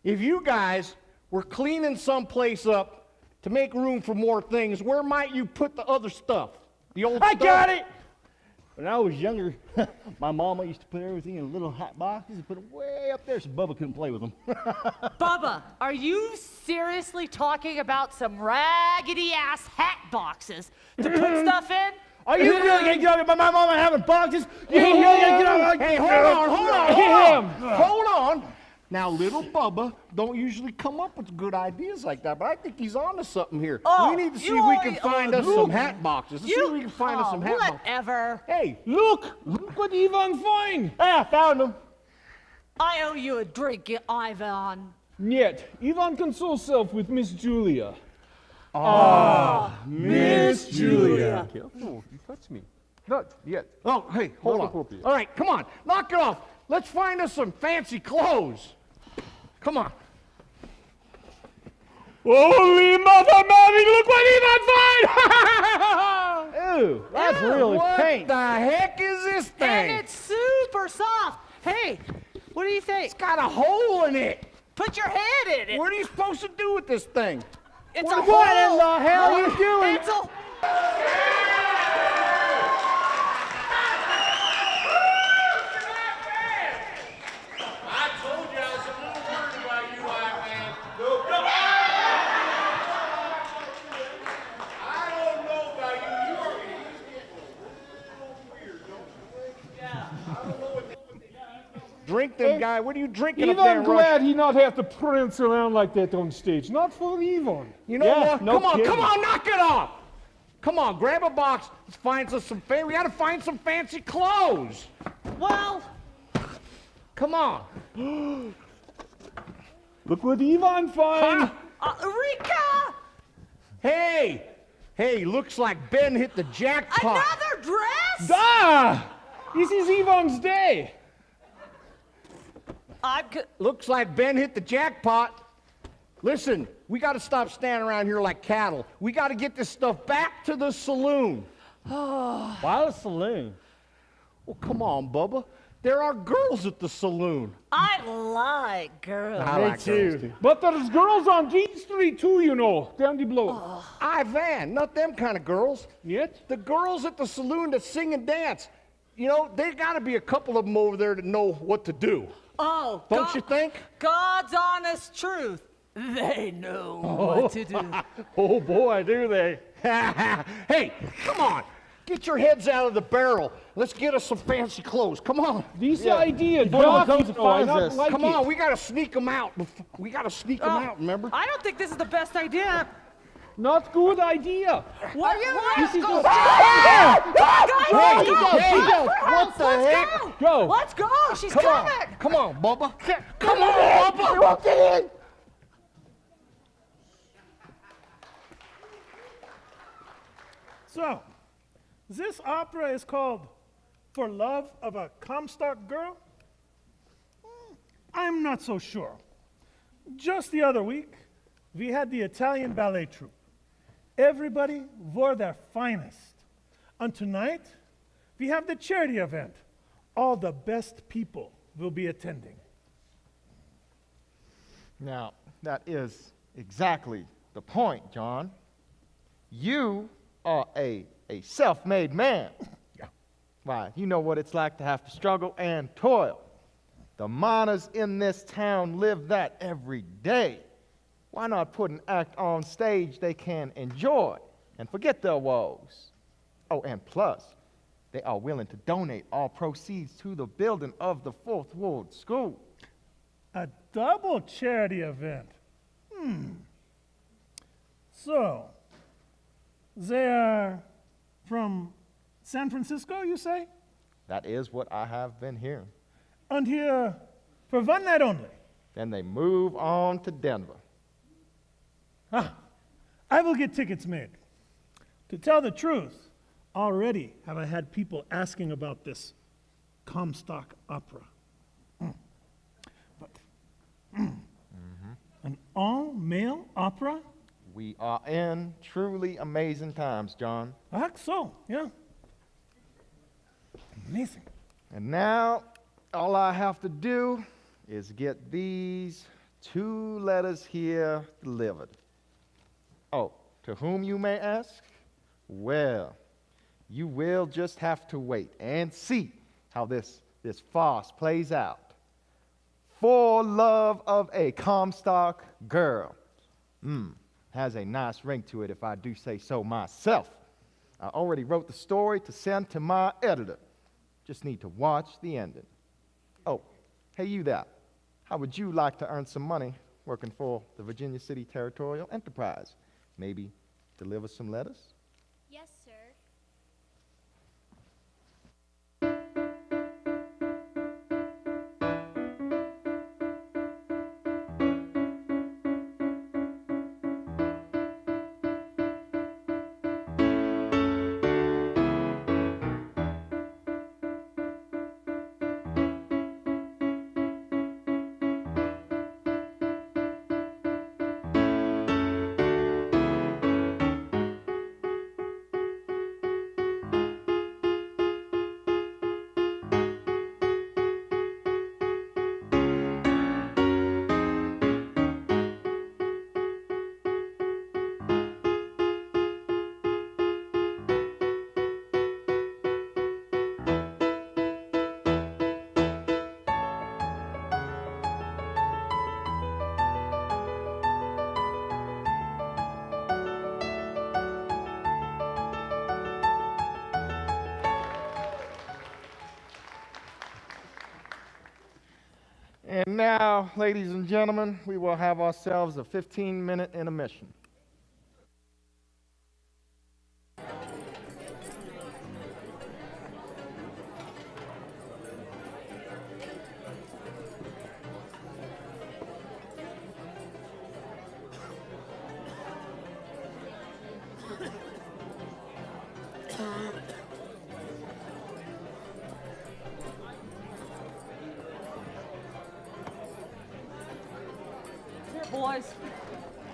If you guys were cleaning someplace up to make room for more things, where might you put the other stuff? The old I stuff? got it! When I was younger, my mama used to put everything in little hot boxes and put them way up there so Bubba couldn't play with them. Bubba, are you seriously talking about some raggedy-ass hat boxes to put stuff in? Are you really gonna get up my mama having boxes? You really gonna get up? Hey, hold on. Now, little Bubba don't usually come up with good ideas like that, but I think he's onto something here. Oh, we need to see you if we only- can find us some hat boxes. Let's see if we can find us some hat boxes. Whatever. Hey, Look what Ivan find! I found them. I owe you a drink, Ivan. Нет, Ivan console self with Miss Julia. Miss Julia. Careful, you touch me. Not yet. Oh, hey, hold Not on. appropriate. All right, come on. Knock it off. Let's find us some fancy clothes. Come on. Holy Mother Mary, look what Ivan find! Ooh, that's really What pink. the heck is this thing? And it's super soft. Hey, what do you think? It's got a hole in it. Put your head in it. What are you supposed to do with this thing? It's What a in hole. the hell are you doing? It's a... I told you I was a little worried about you, man. I don't know about you. You are getting a little weird, don't you think? Yeah. I don't know what drink them, guy. What are you drinking up Ivan there in Russia? glad he not have to prance around like that on stage. Not for Ivan. You know Yeah, what? no Come kidding. on, knock it off. Come on, grab a box. Let's find us some we gotta find some fancy clothes. Well, Come on. Look what Ivan find. Rika! Hey, looks like Ben hit the jackpot. Another dress? Ah! This is Ivan's day. Looks like Ben hit the jackpot. Listen, we got to stop standing around here like cattle. We got to get this stuff back to the saloon. Why the saloon? Well, come on, Bubba. There are girls at the saloon. I like girls. I like girls, too. But there's girls on G Street too, you know, down the below. Ivan, not them kind of girls. Yet? The girls at the saloon that sing and dance. You know, there got to be a couple of them over there that know what to do. Oh, Don't you think? God's honest truth. They know what to do. Oh boy, do they. Hey, come on. Get your heads out of the barrel. Let's get us some fancy clothes. Come on. This idea, Before one Doc, comes to you know, I find not us. like Come it. on, we got to sneak them out. We got to sneak them out, remember? I don't think this is the best idea. Not good idea. What you This is go, the What the heck? Go. Let's go. She's Come on. coming. Come on, Bubba. Come on, Bubba. We won't get in. So, this opera is called For Love of a Comstock Girl? I'm not so sure. Just the other week, we had the Italian ballet troupe. Everybody wore their finest. And tonight, we have the charity event. All the best people will be attending. Now, that is exactly the point, John. You are a self-made man. Yeah. Why, you know what it's like to have to struggle and toil. The miners in this town live that every day. Why not put an act on stage they can enjoy and forget their woes? Oh, and plus, they are willing to donate all proceeds to the building of the Fourth Ward School. A double charity event. So, they are from San Francisco, you say? That is what I have been hearing. And here for one night only. Then they move on to Denver. I will get tickets made. To tell the truth, already have I had people asking about this Comstock opera. But an all-male opera? We are in truly amazing times, John. So, yeah. Amazing. And now, all I have to do is get these 2 letters here delivered. Oh, to whom you may ask? Well, you will just have to wait and see how this farce plays out. For love of a Comstock girl. Has a nice ring to it if I do say so myself. I already wrote the story to send to my editor. Just need to watch the ending. Oh, hey you there. How would you like to earn some money working for the Virginia City Territorial Enterprise? Maybe deliver some letters? Yes, sir. And now, ladies and gentlemen, we will have ourselves a 15-minute intermission. Here, boys.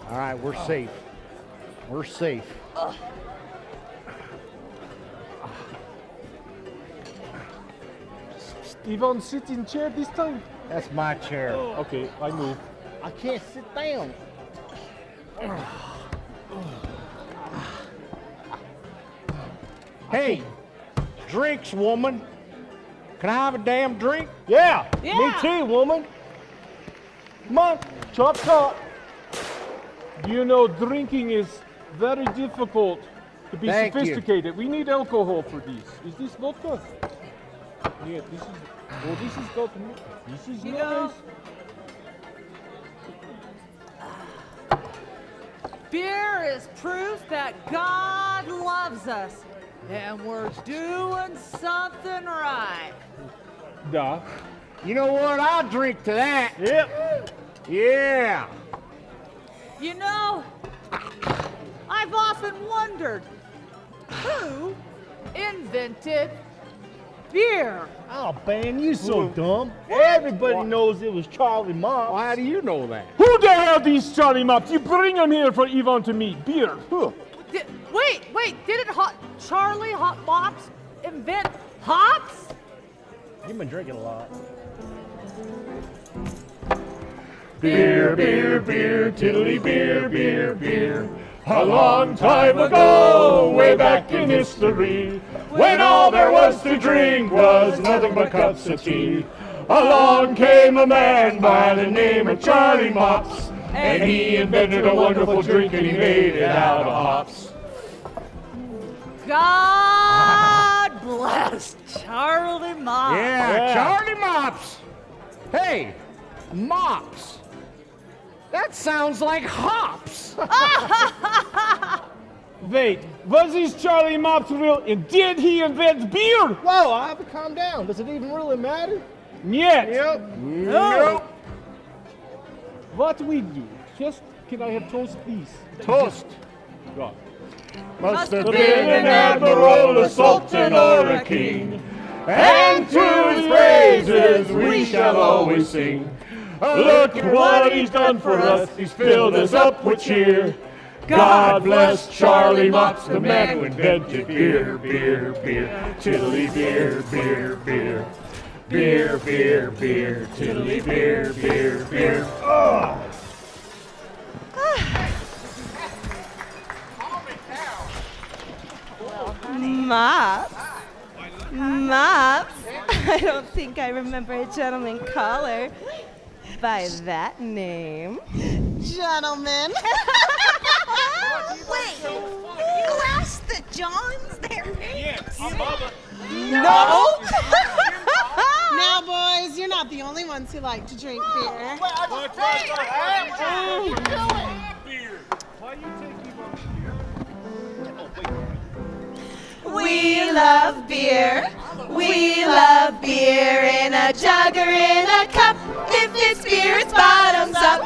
All right, we're safe. We're safe. Yvonne, sit in chair this time. That's my chair. Okay, I move. I can't sit down. Hey, drinks, woman. Can I have a damn drink? Yeah, Yeah. me too, woman. Come on, chop chop. You know, drinking is very difficult to be Thank you. sophisticated. We need alcohol for this. Is this vodka? Yeah, this is. Oh, this is got. This is You nice. know, beer is proof that God loves us, and we're doing something right. Da. You know what? I'll drink to that. Yep. Yeah. You know, I've often wondered who invented beer. Oh, Ben, you so dumb. Everybody knows it was Charlie Mops. Well, how do you know that? Who the hell these Charlie Mops? You bring them here for Yvonne to meet. Beer. Huh. Wait, didn't Charlie Hot Mops invent hops? You've been drinking a lot. Beer, beer, beer, tiddly beer, beer, beer. A long time ago, way back in history, when all there was to drink was nothing but cups of tea, along came a man by the name of Charlie Mops, and he invented a wonderful drink and he made it out of hops. God bless Charlie Mops. Yeah, Charlie Mops. Hey, mops. That sounds like hops. Wait, was this Charlie Mops real and did he invent beer? Whoa, I have to calm down. Does it even really matter? Yet. Yep. No. What we do? Just can I have toast, please? Toast. Right. Must have Been an admiral, a sultan, or a king, and to his praises we shall always sing. Look at what he's done for us, he's filled us up with cheer. God bless Charlie Mops, the man who invented beer, beer, beer, tiddly beer, beer, beer. Beer, beer, beer, tiddly beer, beer, beer. Oh. Mops? Mops? I don't think I remember a gentleman caller by that name. Gentlemen. Wait, you asked the Johns their names? No! Now, boys, you're not the only ones who like to drink beer. We love beer. We love beer in a jug or in a cup. If it's beer, it's bottoms up.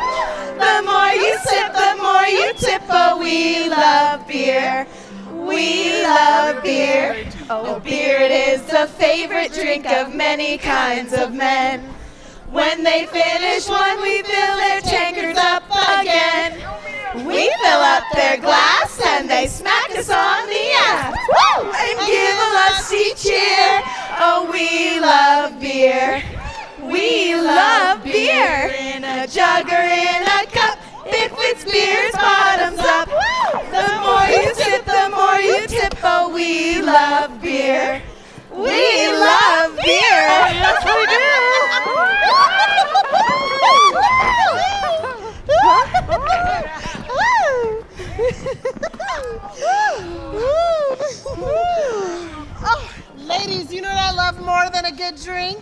The more you sip, the more you tip. Oh, we love beer. We love beer. Oh, beer, it is the favorite drink of many kinds of men. When they finish one, we fill their tankards up again. We fill up their glass and they smack us on the ass. Woo! And give a lusty cheer. Oh, we love beer. We love beer. In a jug or in a cup. If it's beer, it's bottoms up. The more you sip, the more you tip. Oh, we love beer. We love beer. Yes, we Oh, ladies, you know what I love more than a good drink?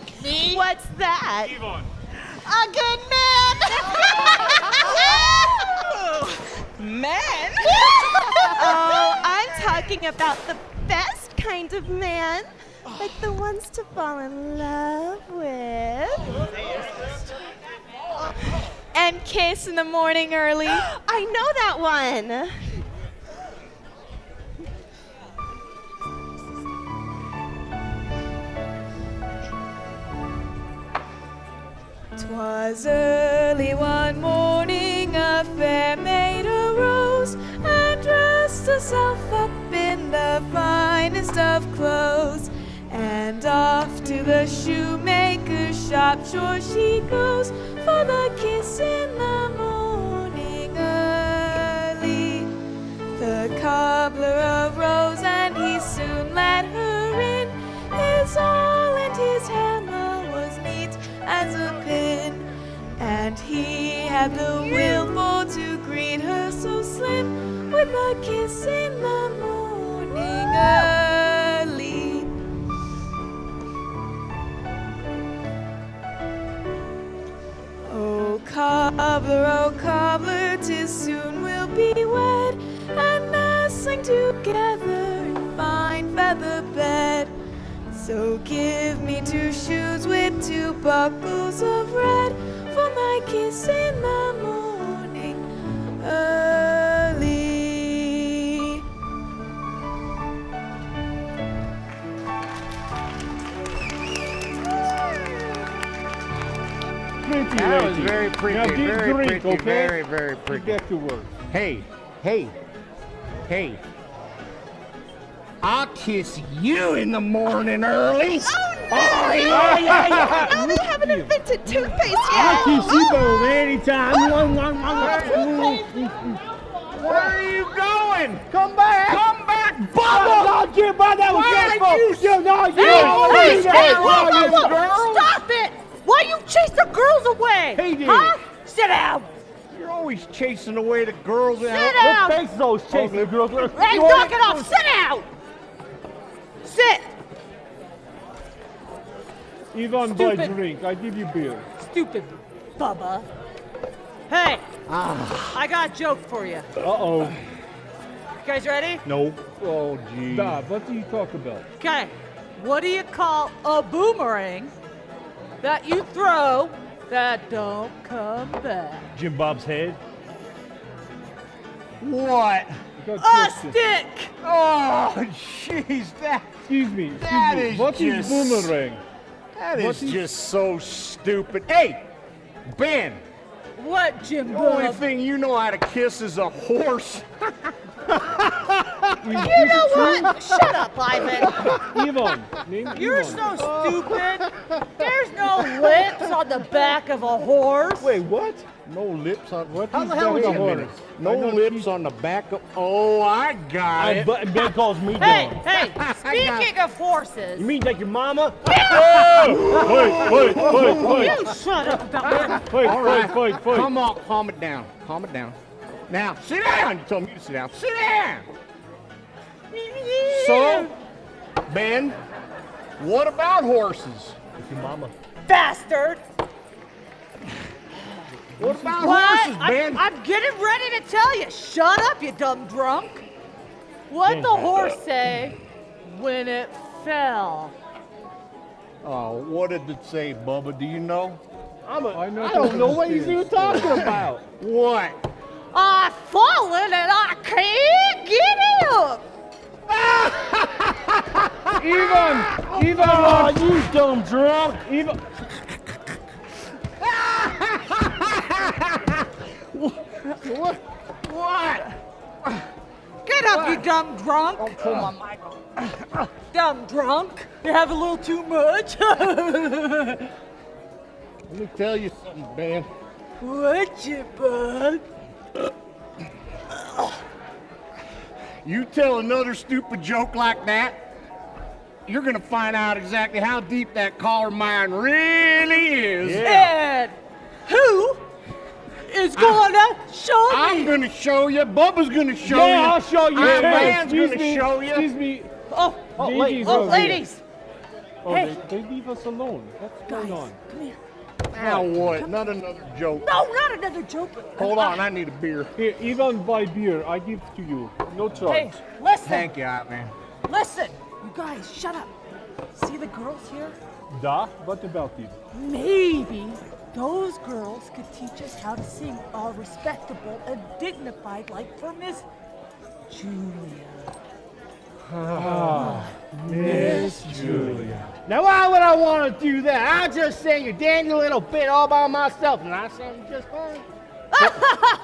What's that? A good man. Man? Oh, I'm talking about the best kind of man. Like the ones to fall in love with. And kiss in the morning early. I know that one. 'Twas early one morning, a fair maid arose and dressed herself up in the finest of clothes. And off to the shoemaker's shop sure she goes for the kiss in the morning early. The cobbler arose and he soon let her in. His awl and his hammer was neat as a pin, and he had the will for to greet her so slim with a kiss in the morning early. Oh cobbler, 'tis soon we'll be wed, and nestling together in fine feather bed. So give me 2 shoes with 2 buckles of red for my kiss in the morning early. Pretty That was lady. very pretty, Now, deep very drink, pretty, okay? very, very pretty. Get to work. Hey. I'll kiss you in the morning early. Oh, yeah. I only haven't invented toothpaste yet. I'll kiss you both anytime. Where are you going? Come back! Come back, Bubba! No, Jim, that was your fault. Whoa. Stop it! Why you chase the girls away? He did. Huh? Sit down. You're always chasing away the girls. Sit down. Face those chasing girls. Hey, knock it off. Sit down. Sit. Yvonne, buy Stupid. drink. I give you beer. Stupid Bubba. Hey, I got a joke for you. Uh-oh. You guys ready? No. Oh, gee. Bob, what do you talk about? Okay. What do you call a boomerang that you throw that don't come back? Jim Bob's head. What? A stick. Oh, jeez. Excuse me. That is What is just- boomerang? That is What is- just so stupid. Hey, Ben. What, Jim The only Bob? thing you know how to kiss is a horse. You know what? Shut up, Ivan. Yvonne. Name You're Yvonne. so stupid. There's no lips on the back of a horse. Wait, what? No lips on what? How the hell Wait is a a minute. horse? No lips on the back of. Oh, I got it. Ben calls me Hey, down. hey, speaking of horses. You mean like your mama? Wait, Wait. You shut up about that. Fight. Come on, calm it down. Calm it down. Now, sit down. You told me to sit down. Sit down. So, Ben, what about horses? It's your mama. Bastard. What about What? horses, Ben? I'm getting ready to tell you. Shut up, you dumb drunk. What'd the horse say when it fell? Oh, what did it say, Bubba? Do you know? I don't know what he's even talking about. What? I've fallen and I can't get up. Yvonne, oh, you dumb drunk. Yvonne. What? Get up, you dumb drunk. Don't pull my mic. Dumb drunk. You have a little too much. Let me tell you something, Ben. What you, bud? You tell another stupid joke like that, you're gonna find out exactly how deep that collar of mine really is. And who is going to show me? I'm gonna show you. Bubba's gonna show you. Yeah, I'll show you. Our too. man's Excuse gonna me. show you. Excuse me. Oh, Gigi's oh, over ladies. Oh, Hey. they leave us alone. What's going on? Come here. Now what? Not another joke. No, not another joke. Hold on, I need a beer. Here, even buy beer. I give to you. No charge. Hey, listen. Thank you, man. Listen. You guys, shut up. See the girls here? Da? What about it? Maybe those girls could teach us how to sing all respectable and dignified like for Miss Julia. Miss Julia. Now, why would I want to do that? I'll just sing a dandy little bit all by myself, and I sound just fine.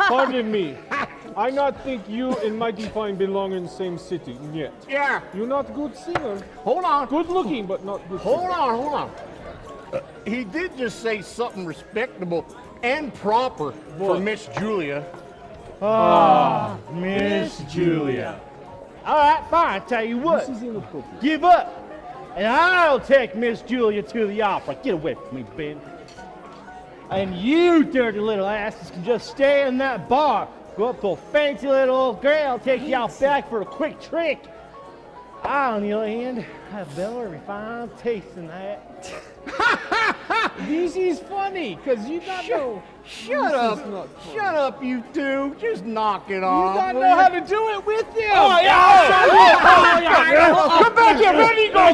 Pardon me. I not think you and Mighty Fine belong in the same city yet. Yeah. You're not good singer. Hold on. Good looking, but not good Hold singer. on. He did just say something respectable and proper for What? Miss Julia. Miss Julia. All right, fine. Tell you what. This is inappropriate. Give up, and I'll take Miss Julia to the opera. Get away from me, Ben. And you dirty little asses can just stay in that bar. Go up to a fancy little old girl, take you out back for a quick trick. I, on the other hand, have very refined taste in that. This is funny, because you don't know. Shut up, you two. Just knock it off. You don't know how to do it with him. Oh, yeah. Come back here. Ready, go.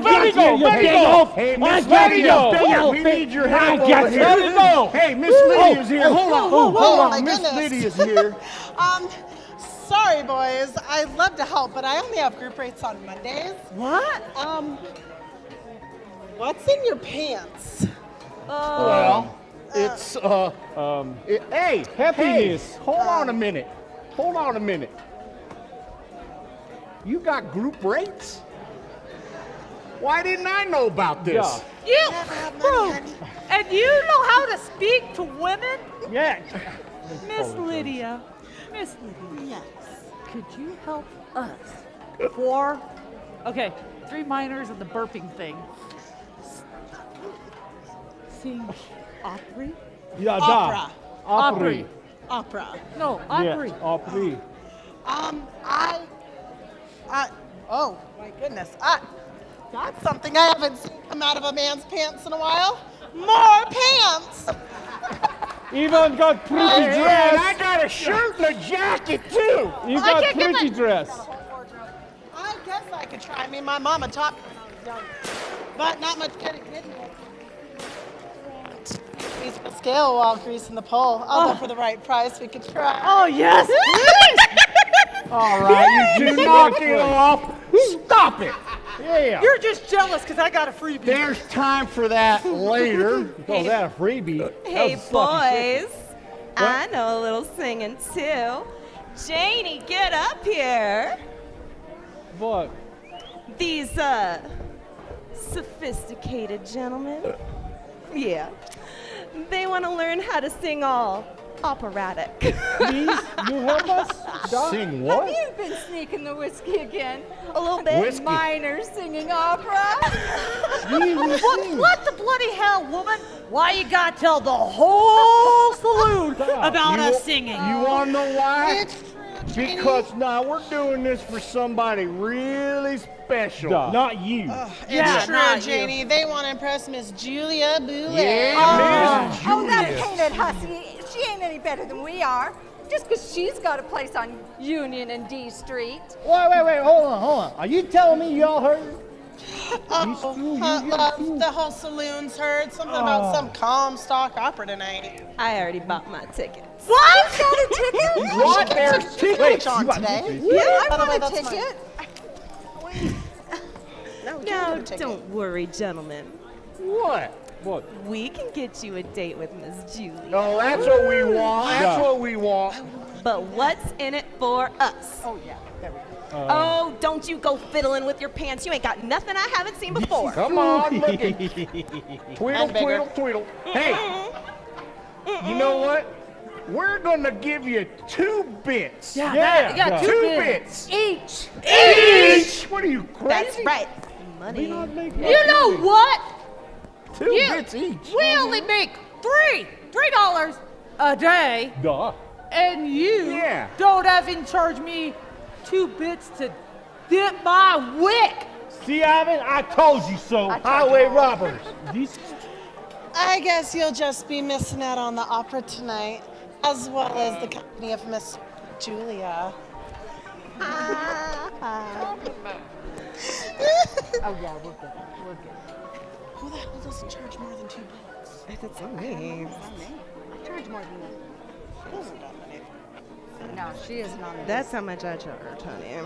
Hey, Miss Lydia, we need your help over here. Let it go. Hey, Miss Lydia's here. Hold my on. Miss goodness. Lydia's here. Sorry, boys. I'd love to help, but I only have group rates on Mondays. What? What's in your pants? Well, it's hey, happiness. Hold on a minute. You got group rates? Why didn't I know about this? Yeah. You, bro, and you know how to speak to women? Yeah. Miss Lydia, Yes. could you help us? 3 minors and the burping thing. Sing opera? Yeah, Opera. Opry. Opera. No, opera. Yeah, Opry. Oh my goodness. That's something I haven't seen come out of a man's pants in a while. More pants. Even got pretty And dress. I got a shirt and a jacket too. You got pretty dress. I guess I could try. I mean, my mama taught me when I was young, but not much good at getting it. Grease the scale while greasing the pole. Although for the right price, we could try. Oh, yes. All right, you two knock it off. Stop it. Yeah. You're just jealous because I got a freebie. There's time for that later. Oh, that a freebie. Hey, boys. I know a little singing too. Janie, get up here. What? These, sophisticated gentlemen. Yeah. They want to learn how to sing all operatic. Please, you help us? Sing what? You've been sneaking the whiskey again. A little bit Whiskey. minor singing opera. What the bloody hell, woman? Why you gotta tell the whole saloon about us singing? You want to know why? It's true, Janie. Because now we're doing this for somebody really special. Duh. Not you. It's true, not you. Janie. They want to impress Miss Julia Boulay. Yeah, Miss Oh, that Julia. painted hussy. She ain't any better than we are. Just because she's got a place on Union and D Street. Wait, hold on. Are you telling me y'all heard? The whole saloon's heard something about some Comstock opera tonight. I already bought my tickets. What? Got a ticket? What? There's Tickets on today. Yeah, By the I way, want a that's mine. ticket. No, you Now, get a ticket. don't worry, gentlemen. What? What? We can get you a date with Miss Julia. No, that's what we want. That's what we want. But what's in it for us? Oh, yeah. There we go. Oh, don't you go fiddling with your pants. You ain't got nothing I haven't seen before. Come on, look at Tweedle, And bigger. tweedle, tweedle. Hey, you know what? We're gonna give you 2 bits. Yeah, Two two bits. Each. Each. What are you crazy? That's right. Money. You know what? 2 bits each. We only make $3 a day, Duh. and you Yeah. don't even charge me 2 bits to dip my wick. See, Ivan, I told you so. Highway robbers. This I guess you'll just be missing out on the opera tonight, as well as the company of Miss Julia. Oh yeah, we're good. We're good. Who the hell doesn't charge more than $2? That's me. I charge more than that. She hasn't done anything. No, she is not. That's how much I charge, honey.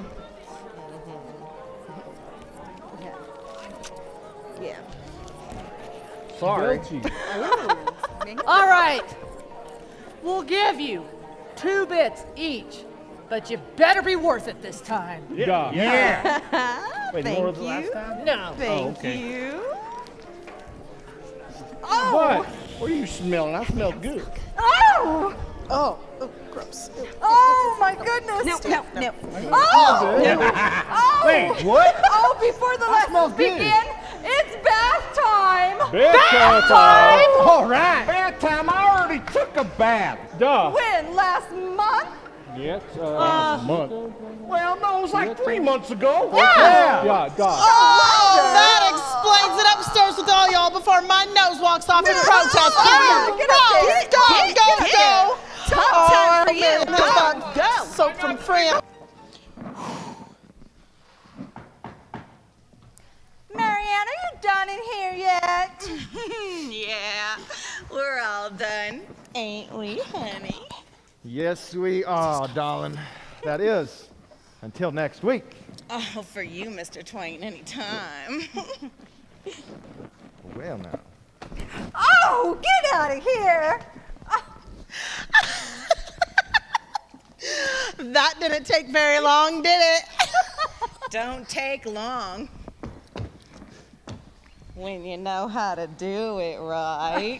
Yeah. Sorry. All right. We'll give you 2 bits each, but you better be worth it this time. Yeah. Wait, Thank more than you. last time? No. Thank okay. you. What? What are you smelling? I smell good. Oh! Oh, gross. Oh my goodness! No. Oh! Oh! Wait, what? Oh, before the lessons begin, it's bath time! Bath time! All right. Bath time. I already took a bath. Duh. When? Last month? Yes, month. Well, no, it was like 3 months ago. Yeah. Yeah, duh. Oh, that explains it upstairs with all y'all before my nose walks off in protest. Get up there. Go. Top time for you. Go. Soap from France. Marianne, are you done in here yet? Yeah, we're all done, ain't we, honey? Yes, we are, darling. That is, until next week. Oh, for you, Mr. Twain, anytime. Well, now. Oh, get out of here! That didn't take very long, did it? Don't take long. When you know how to do it right.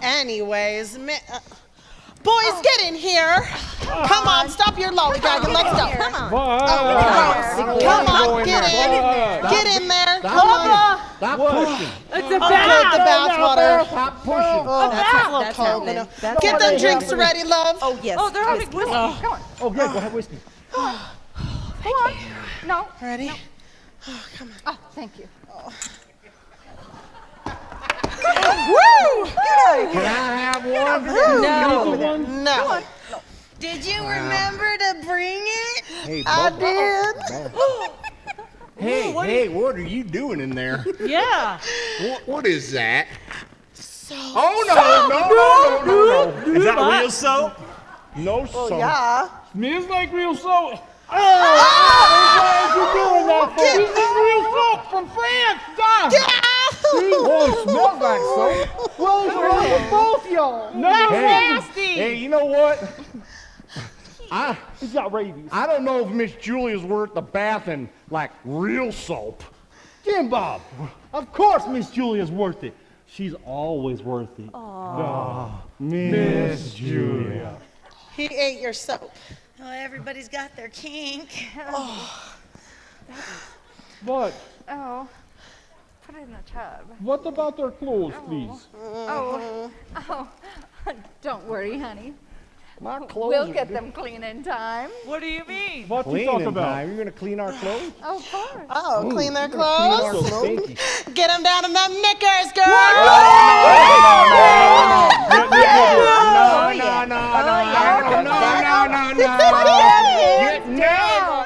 Anyways, boys, get in here. Come on, stop your lollygagging. Let's go. Come on. Come on, get in. Get in there. Come on. Stop pushing. It's a Okay, bath. the bath water. Stop pushing. Oh, that's a little That's cold. happening. You know. That's Get them happening. drinks ready, love. Oh, yes. Oh, they're having whiskey. Come on. Oh, good. Go have whiskey. Go on. No. Ready? Oh, come on. Oh, thank you. Woo! Can I have one? No. Did you remember to bring it? Hey, I Bubba. did. Hey, what are you doing in there? Yeah. What is that? So. Oh, no. Is that real soap? No soap. Yeah. Smells like real soap. Oh! What are you doing that for? This is real soap from France. Stop. Oh, it smells like soap. What's wrong with both y'all? Nasty. Hey, you know what? He's got rabies. I don't know if Miss Julia's worth the bath in, like, real soap. Jim Bob, of course Miss Julia's worth it. She's always worth it. Miss Julia. He ate your soap. Oh, everybody's got their kink. What? Oh, put it in the tub. What about their clothes, please? Oh, don't worry, honey. My clothes We'll are get good. them clean in time. What do you mean? What you talking about? You're gonna clean our clothes? Oh, of course. Oh, clean their Clean our clothes? stinky. Get them down in them knickers, girl. No.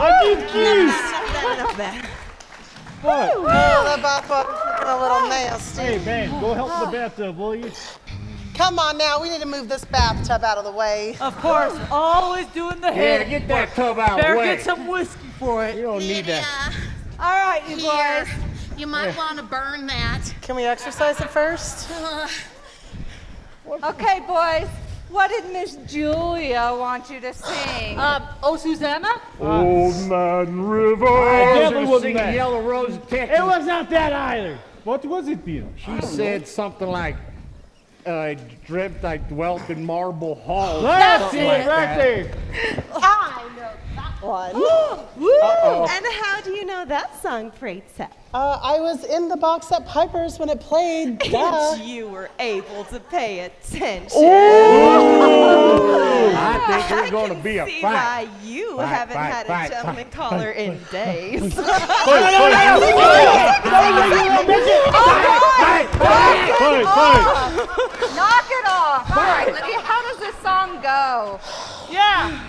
I need keys. Enough of that. What? Oh, the bath water's looking a little nasty. Hey, man, go help the bathtub, will you? Come on now, we need to move this bathtub out of the way. Of course, always doing the Yeah, head. get that tub out of the Better way. get some whiskey for it. You don't need that. All right, you boys. You might want to burn that. Can we exercise it first? Okay, boys. What did Miss Julia want you to sing? Oh, Susanna? Old Man River. I definitely was wasn't singing that. Yellow Rose of Texas. It was not that either. What was it, Peter? She said something like, I dreamt I dwelt in marble halls. That's something it, like right that. there. I know that one. And how do you know that song, pray tell? I was in the box at Piper's when it played. Duh. And you were able to pay attention. I think there's going to be a See fight. why you haven't had a gentleman caller in days. Knock it off. All right, Lydia, how does this song go? Yeah.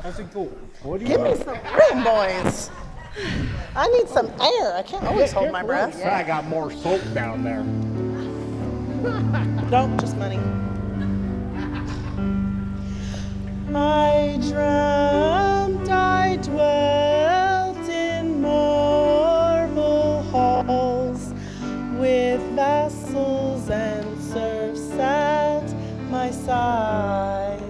How's it go? What do you Give me some room, boys. I need some air. I can't always hold my breath. I got more soap down there. Don't, just money. I dreamt I dwelt in marble halls with vassals and serfs at my side,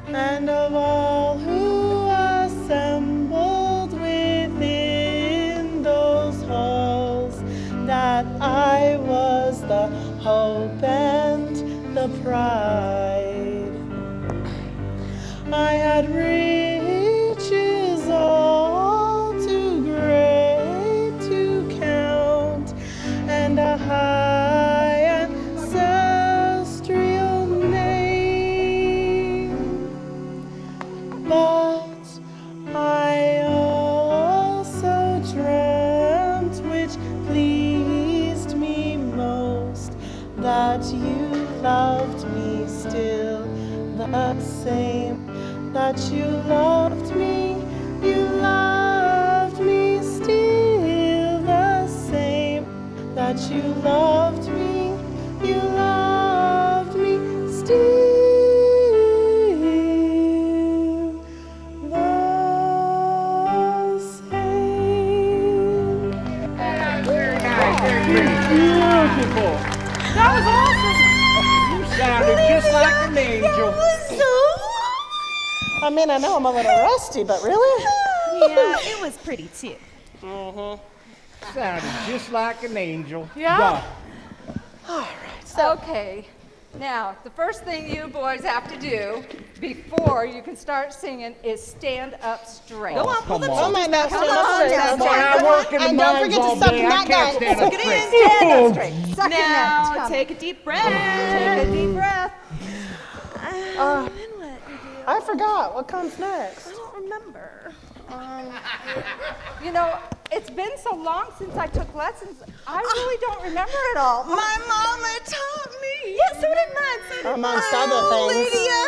and of all who assembled within those halls, that I was the hope and the pride. I had riches all too great to count, and a high ancestral name. But I also dreamt, which pleased me most, that you loved me still the same, that you loved me still the same, that you loved me still the same. Beautiful. That was awesome. You sounded just like an angel. I mean, I know I'm a little rusty, but really? Yeah, it was pretty too. Sounded just like an angel. Yeah. Okay. Now, the first thing you boys have to do before you can start singing is stand up straight. Go on, pull them Come on now, stand up straight. now, Boy, I work in the And don't mines forget to all suck day. I that can't guy. stand Suck up it in. straight. Stand up straight. Suck in Now, that tummy. take a deep breath. Take a deep breath. And what you do? I forgot. What comes next? I don't remember. You know, it's been so long since I took lessons, I really don't remember it all. My mama taught me. Yeah, so did mine. So did Amongst mine. other things. Lydia,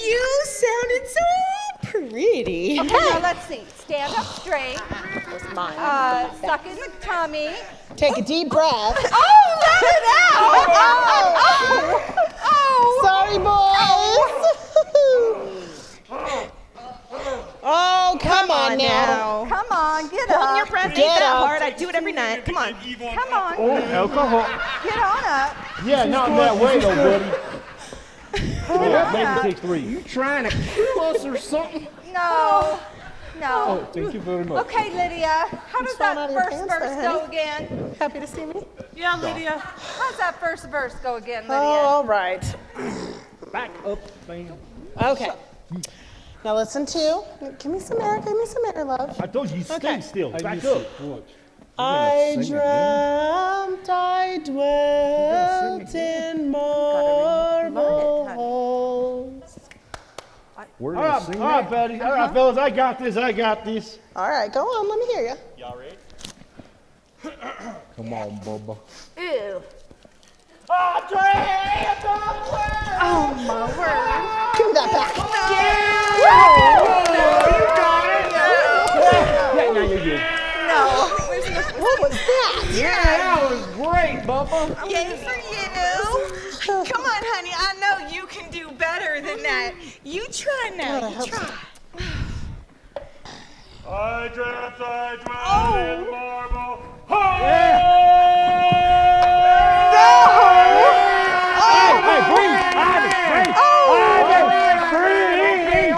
you sounded so pretty. Okay, now let's see. Stand up straight. That's mine. Suck in the tummy. Take a deep breath. Oh, let it out! Sorry, boys. Oh, come on now. Come on, get Holding up. your breath ain't Get that up. hard. I do it every night. Come on. Come on. Oh, alcohol. Get on up. Yeah, not in that way, though, buddy. Yeah, maybe take 3. You trying to kill us or something? No. No. Oh, thank you very much. Okay, Lydia. How does falling that out of your first pants verse there, go honey. again? Happy to see me? Yeah, Lydia. How's that first verse go again, Lydia? Oh, all right. Back up, bam. Okay. Now listen to. Give me some air. Give me some air, love. I told you, you stay still. Back up. I dreamt I dwelt in marble halls. We're All gonna right, sing all right, that? buddy. All right, fellas, I got this. I got this. All right, go on. Let me hear you. Y'all ready? Come on, Bubba. Ew. I dreamt I dwelt my word. Give me that back. Yeah, now you're good. What was that? Yeah, that was great, Bubba. Yay for you. Come on, honey. I know you can do better than that. You try now. You try. I dreamt in marble. Hey, breathe, Ivy, breathe.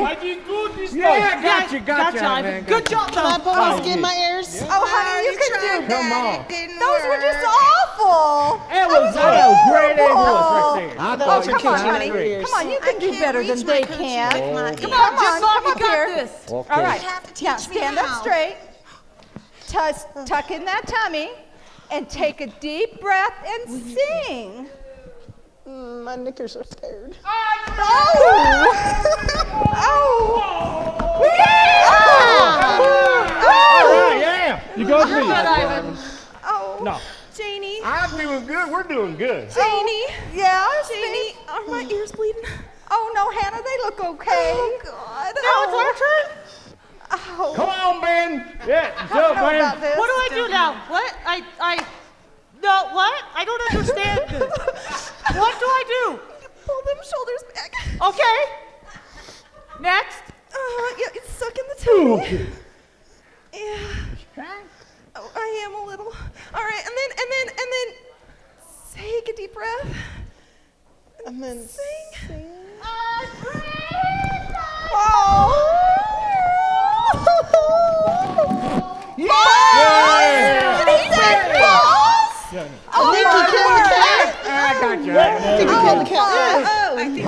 I did good this time. Yeah, gotcha, man. Good job, Can I though. put my skin in my ears? Oh, honey, you can do Come on. Those were just awful. That was great. It was right there. I Oh, thought you come on, could honey. Come on, you can do better than they can. Come on, Come Mom, you up got here. this. All right, now stand up straight. Tuck in that tummy and take a deep breath and sing. My knickers are scared. Oh! Yeah. You go to me. Oh, No. Janie. I'm doing good. We're doing good. Janie. Yeah, Janie. Are my ears bleeding? Oh, no, Hannah, they look okay. Oh, God. Now it's our turn. Oh. Come on, Ben. Yeah, I don't know about this. What do I do now? What? No, what? I don't understand this. What do I do? Pull them shoulders back. Okay. Next. Yeah, it's stuck in the tummy. Yeah. Oh, I am a little. All right, and then take a deep breath. And then Sing. Yeah. Did he say balls? I think he killed the cat. I got you. I think he killed the cat. I think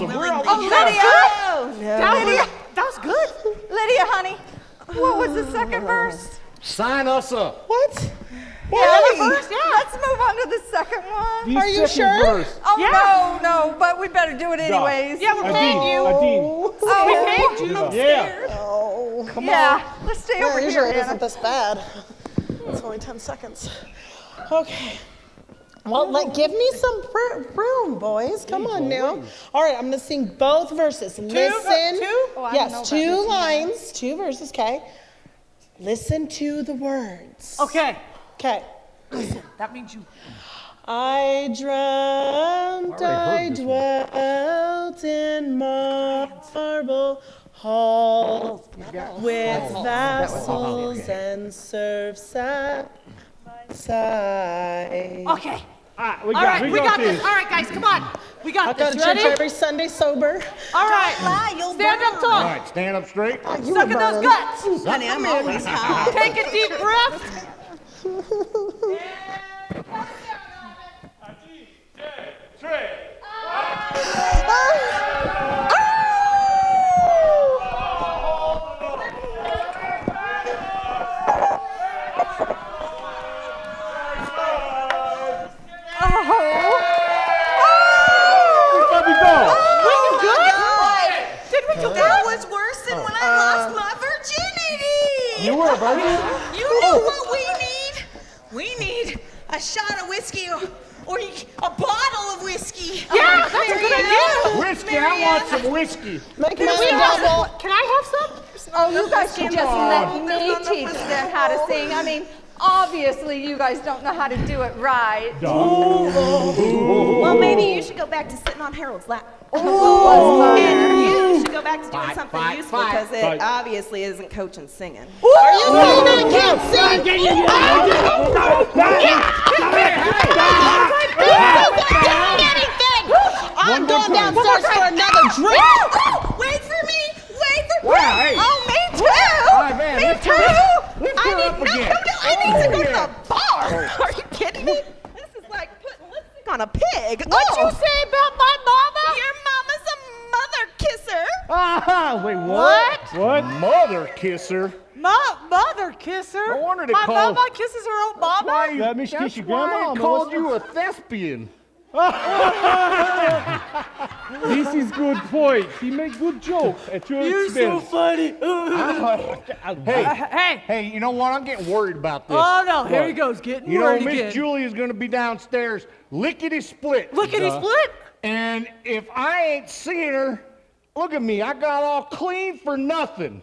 We're awesome. Lydia. That was good. Lydia, honey. What was the second verse? Sign us up. What? Let's move on to the second one. Are you sure? Verse. Oh, no, but we better do it anyways. Yeah, we're paying you. Oh, We paid you. Yeah. Oh. Come yeah. Let's stay over here, Usually it Hannah. isn't this bad. It's only 10 seconds. Okay. Well, give me some room, boys. Come on now. All right, I'm going to sing both verses. Listen. Two? Oh, I don't know Yes, about two this one. lines, two verses, okay? Listen to the words. Okay. Okay. That means you. I dreamt I dwelt in marble halls with vassals and serfs side by side. Okay. We All right, we got this. this. All right, guys, come on. We got I go this. to church Ready? every Sunday sober. All right. Stand up tall. All right, stand up straight. Suck in those guts. Honey, I'm always hot. Take a deep breath. That was worse than when I lost my virginity. You were, buddy. You know what we need? We need a shot of whiskey or a bottle of whiskey. Yeah, that's a good idea. Whiskey. I want some whiskey. Make it a double. Can I have some? Oh, you guys should just let me teach them how to sing. I mean, obviously you guys don't know how to do it right. Well, maybe you should go back to sitting on Harold's lap. And you should go back to doing something useful because it obviously isn't coaching singing. Are you saying I can't sing? I'm going downstairs for another drink. Wait for me! Wait for me! Wow, hey. Oh, me too! Right, man, Me lift too! her up. Lift I her need up again. I need to go to the bar. Are you kidding me? This is like putting lipstick on a pig. What'd you say about my mama? Your mama's a mother kisser. Wait, what? What? Mother kisser. Mother kisser. No wonder they my call- mama kisses her own mama. Why you, Let me kiss your why grandma. they called you a thespian. This is good point. He make good joke at your expense. funny. Hey, you know what? I'm getting worried about this. Oh no, here he goes, getting You know, worried Miss again. Julia's going to be downstairs lickety split. Lickety split? And if I ain't seen her, look at me, I got all clean for nothing.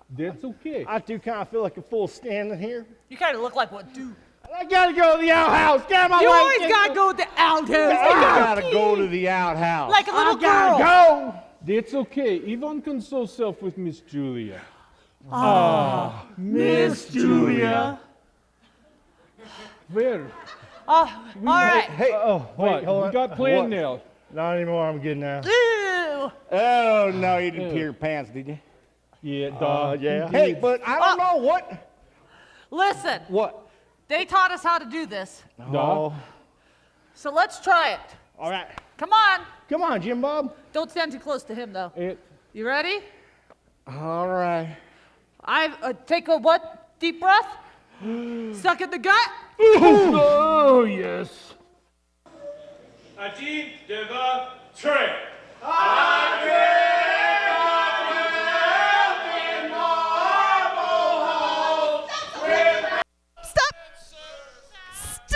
That's okay. I do kind of feel like a fool standing here. You kind of look like one, too. I gotta go to the outhouse. Get out of my You way. always gotta go to the outhouse. I gotta go to the outhouse. Like a little I gotta girl. go. That's okay. Ivan can show self with Miss Julia. Miss Julia. Where? All right. Hey, oh, What? wait, hold on. We got planned What? now. Not anymore, I'm good now. Ew. Oh, no, you didn't pee your pants, did you? Yeah, dog. Yeah. Hey, but I don't know what. Listen, What? they taught us how to do this. Dog. So let's try it. All right. Come on. Come on, Jim Bob. Don't stand too close to him, though. It, You ready? All right. Take a what? Deep breath. Suck in the gut. oh, yes. 1, 2, 3. Stop! Stop!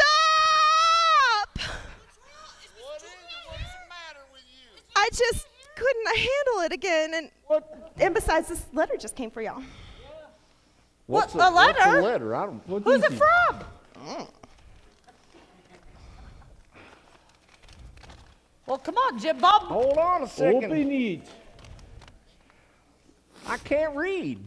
I just couldn't handle it again, and besides, this letter just came for y'all. What's a letter? What's a letter? I don't. What Who's is it from? Well, come on, Jim Bob. Hold on a second. Open it. I can't read.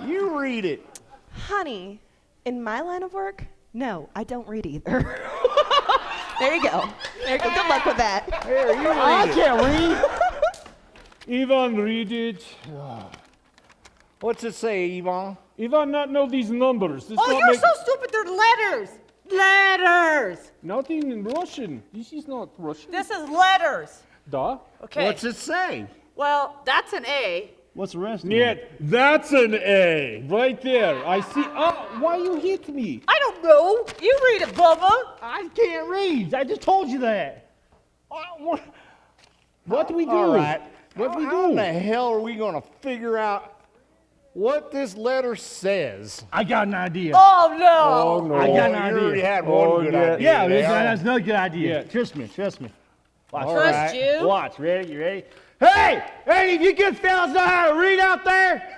You read it. Honey, in my line of work, no, I don't read either. There you go. There you go. Good luck with that. Here, you read I it. can't read. Ivan, read it. What's it say, Yvonne? Ivan not know these numbers. This Oh, not you're make- so stupid. They're letters. Letters. Nothing in Russian. This is not Russian. This is letters. Da? Okay. What's it say? Well, that's an A. What's the rest of Yeah, it? that's an A. Right there. I see. Oh, why you hit me? I don't know. You read it, Bubba. I can't read. I just told you that. What do we do? All right. What we How in do? the hell are we going to figure out what this letter says? I got an idea. Oh, no. Oh, no. I got an Oh, idea. you already had Oh, one good yeah. idea. Yeah, there. that's another good idea. Yeah. Trust me. Trust me. Watch. Trust you? Watch. Ready? You ready? Hey! Hey, if you good fellas know how to read out there,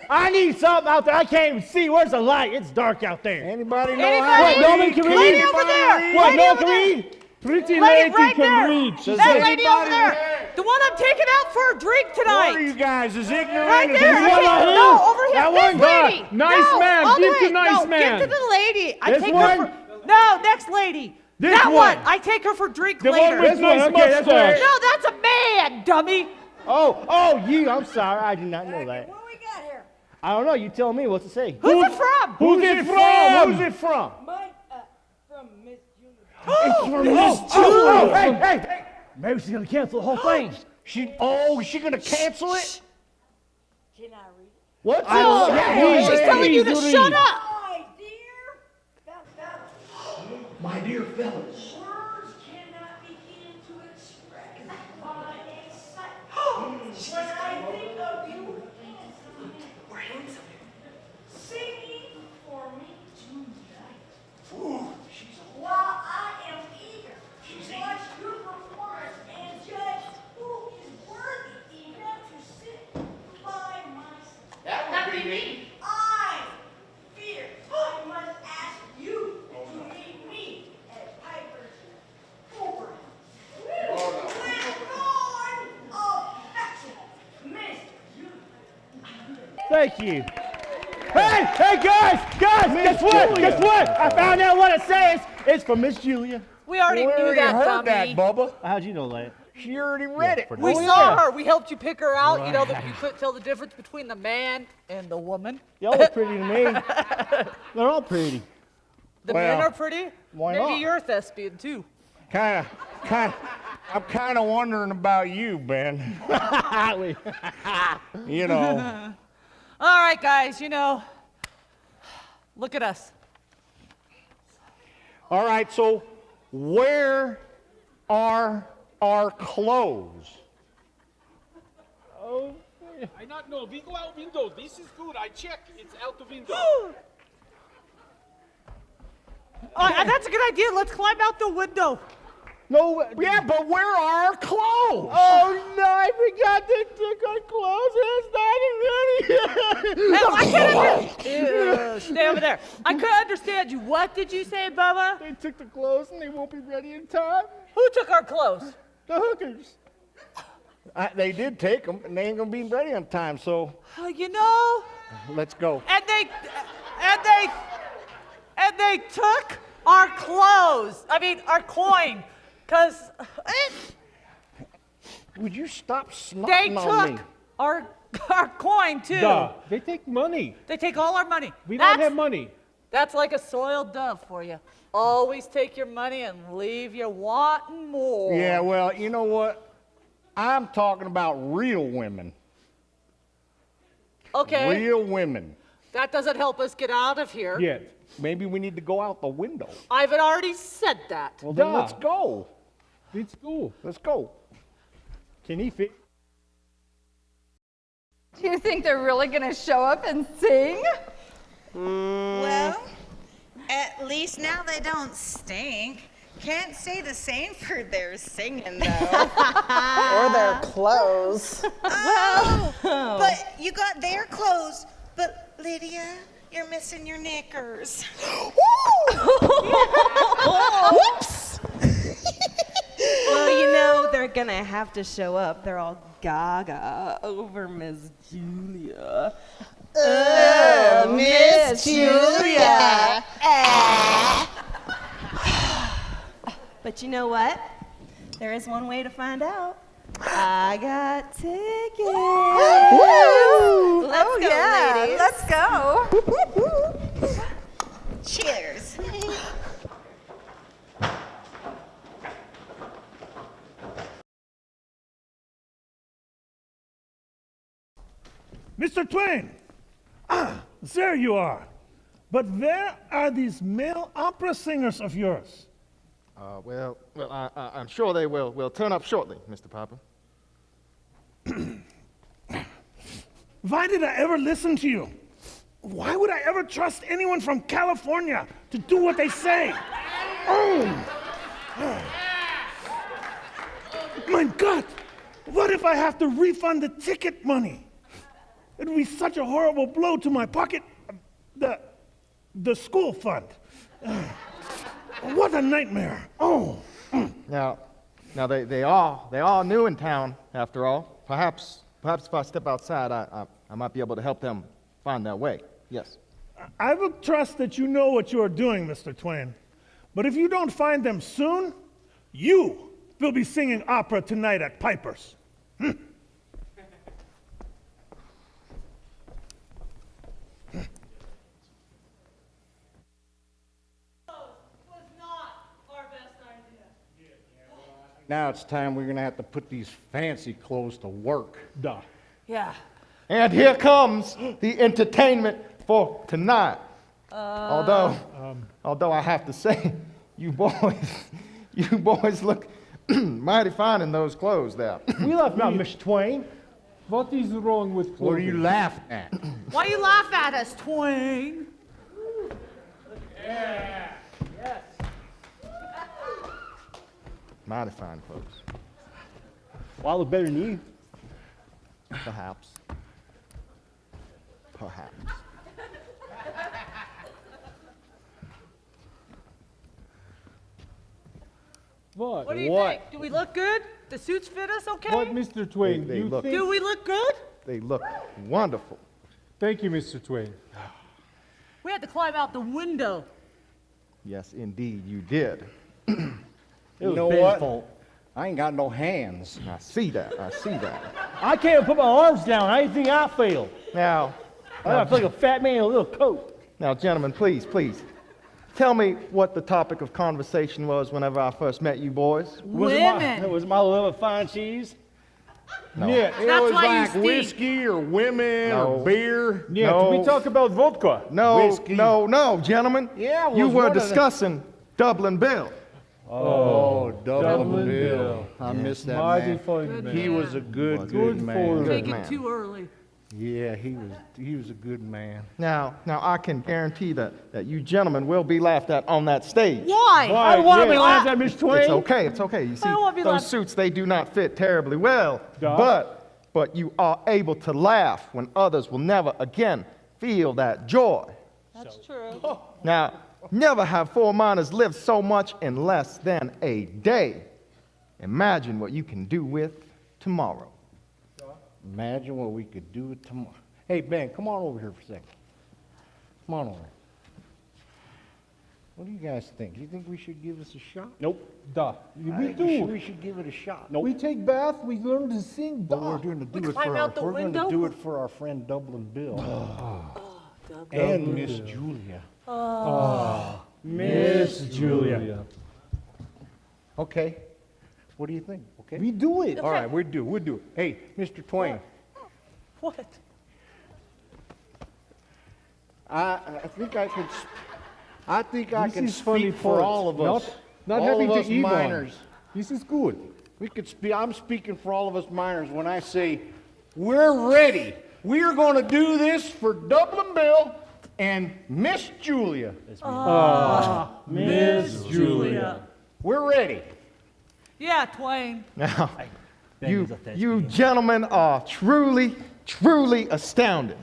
I need something out there. I can't even see. Where's the light? It's dark out there. Anybody know how Anybody? to read? Nobody can read. Lady over there. What? Lady No over can there. read? Pretty Lady lady right can there. read. That lady over there. The one I'm taking out for a drink tonight. What are you guys as ignorant Right as there. you Okay, are? no, over here. That This one? lady. Nice no, man. all the Give to way. nice no, man. Give to the lady. I This take one? her for. No, next lady. This that one. I take her for drink The later. one with nice Okay, that's mustache. No, that's a man, dummy. Oh, you. I'm sorry. I did not know that. What do we got here? I don't know. You tell me. What's it say? Who's it from? Who's it from? Who's it from? Mine, from Miss Julia. It's from Miss Julia. Hey. Maybe she's going to cancel the whole thing. She's going to cancel it? Can I read it? What? Oh, she's telling you to shut up. My dear fellas. Words cannot begin to express my excitement. When I think of you handsome, singing for me tonight. While I am eager to watch your performance and judge who is worthy enough to sit by my side. That would be me. I fear I must ask you to meet me at Piper's Ford. With Lord affection, Miss Julia. Thank you. Hey, guys, guess what? I found out what it says. It's from Miss Julia. We already knew that, heard dummy. that, Bubba. How'd you know that? She already read it. We saw her. We helped you pick her out. You know that you couldn't tell the difference between the man and the woman. Y'all look pretty to me. They're all pretty. The Well, men are pretty. why Maybe not? you're a thespian too. I'm kind of wondering about you, Ben. You know. All right, guys. Look at us. All right, so where are our clothes? Oh, I not know. We go out window. This is good. I check. It's out the window. That's a good idea. Let's climb out the window. No, yeah, but where are our clothes? Oh no, I forgot they took our clothes. It's not ready. Hey, I couldn't stay over there. I couldn't understand you. What did you say, Bubba? They took the clothes and they won't be ready in time. Who took our clothes? The hookers. They did take them, and they ain't gonna be ready on time. So You know, let's go. and they took our clothes. I mean, our coin, cause Would you stop they snotting on me? took our coin too. Duh. They take money. They take all our money. We don't have money. That's like a soiled dove for you. Always take your money and leave you wanting more. Yeah, well, you know what? I'm talking about real women. Okay. Real women. That doesn't help us get out of here. Yeah. Maybe we need to go out the window. I've already said that. Well, then let's go. Let's go. Let's go. Can he fit? Do you think they're really going to show up and sing? Well, at least now they don't stink. Can't say the same for their singing, though. Or their clothes. Oh, but you got their clothes. But Lydia, you're missing your knickers. Whoops! Well, you know, they're gonna have to show up. They're all gaga over Miss Julia. Miss Julia. But you know what? There is one way to find out. I got tickets. Woo! Let's go, ladies. Let's go. Cheers. Mr. Twain! There you are. But where are these male opera singers of yours? I'm sure they will turn up shortly, Mr. Papa. Why did I ever listen to you? Why would I ever trust anyone from California to do what they say? Oh! My God! What if I have to refund the ticket money? It would be such a horrible blow to my pocket. The school fund. What a nightmare. Oh. Now they are new in town, after all. Perhaps if I step outside, I might be able to help them find their way. Yes. I will trust that you know what you are doing, Mr. Twain. But if you don't find them soon, you will be singing opera tonight at Piper's. Now it's time we're gonna have to put these fancy clothes to work. Duh. Yeah. And here comes the entertainment for tonight. Although I have to say, you boys look mighty fine in those clothes there. We left out Miss Twain. What is wrong with clothing? What are you laughing at? Why you laugh at us, Twain? Yeah. Yes. Mighty fine clothes. Well, I look better than you. Perhaps. What? What do you think? Do we look good? The suits fit us okay? What, Mr. Twain? They you look- think? Do we look good? They look wonderful. Thank you, Mr. Twain. We had to climb out the window. Yes, indeed, you did. You know Ben's what? fault. I ain't got no hands. I see that. I can't put my arms down. How do you think I feel? Now, I feel like a fat man in a little coat. Now, gentlemen, please, tell me what the topic of conversation was whenever I first met you boys. Women. Was my love of fine cheese? No. Yeah, it That's was why you like stink. whiskey or women No. or beer. Yeah, No. we talk about vodka. No, Whiskey. no, gentlemen. Yeah, it you was were one of the- discussing Dublin Bill. Oh, Dublin Dublin Bill. Bill. I missed that Mighty man. funny man. He was a good Good man. for Good Take man. it too early. Yeah, he was a good man. Now I can guarantee that you gentlemen will be laughed at on that stage. Why? I don't want to be laughed at, Miss Twain. It's okay. You see, don't wanna be those laughed- suits, they do not fit terribly well. Duh. But you are able to laugh when others will never again feel that joy. That's true. Now, never have 4 miners lived so much in less than a day. Imagine what you can do with tomorrow. Imagine what we could do with tomorrow. Hey, Ben, come on over here for a second. Come on over. What do you guys think? You think we should give this a shot? Nope. Duh. I We think do. We should give it a shot. Nope. We take bath, we learn to sing. But we're Duh. going to do We it climb for out the we're going to window? do it for our friend Dublin Bill. And Miss Julia. Miss Julia. Okay. What do you think? Okay. We do it. All right, we'll do it. Hey, Mr. Twain. What? I think I could. I think I This can is funny speak for parts. all of us. Not all having of to us Yvonne. miners. This is good. We could speak. I'm speaking for all of us miners when I say we're ready. We are going to do this for Dublin Bill and Miss Julia. Miss Julia. We're ready. Yeah, Twain. Now, Ben you is a thespian. gentlemen are truly astounding.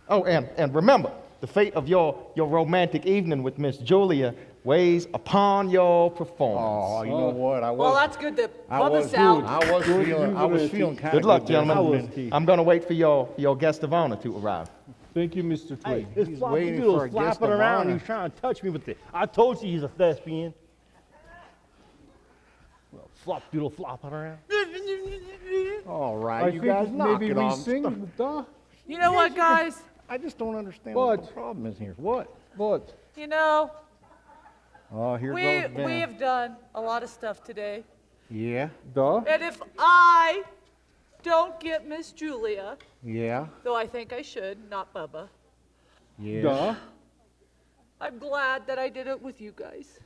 Oh, and remember, the fate of your romantic evening with Miss Julia weighs upon your performance. Oh, you know what? Well, that's good that I Bubba's was out. I was feeling kind of Good luck, there. gentlemen. I'm going to wait for your guest of honor to arrive. Thank you, Mr. Hey, Twain. this He's floppy waiting doodle's for a guest flapping of around. honor. He's trying to touch me with it. I told you he's a thespian. Well, flop doodle flopping around. All right, I you think guys knock maybe it we off. sing. Duh. You know what, guys? I just don't understand what the What? problem is here. What? What? You know, Oh, here we goes Ben. we have done a lot of stuff today. Yeah, Duh. And if I don't get Miss Julia, yeah, though I think I should, not Bubba, yeah. Duh. I'm glad that I did it with you guys.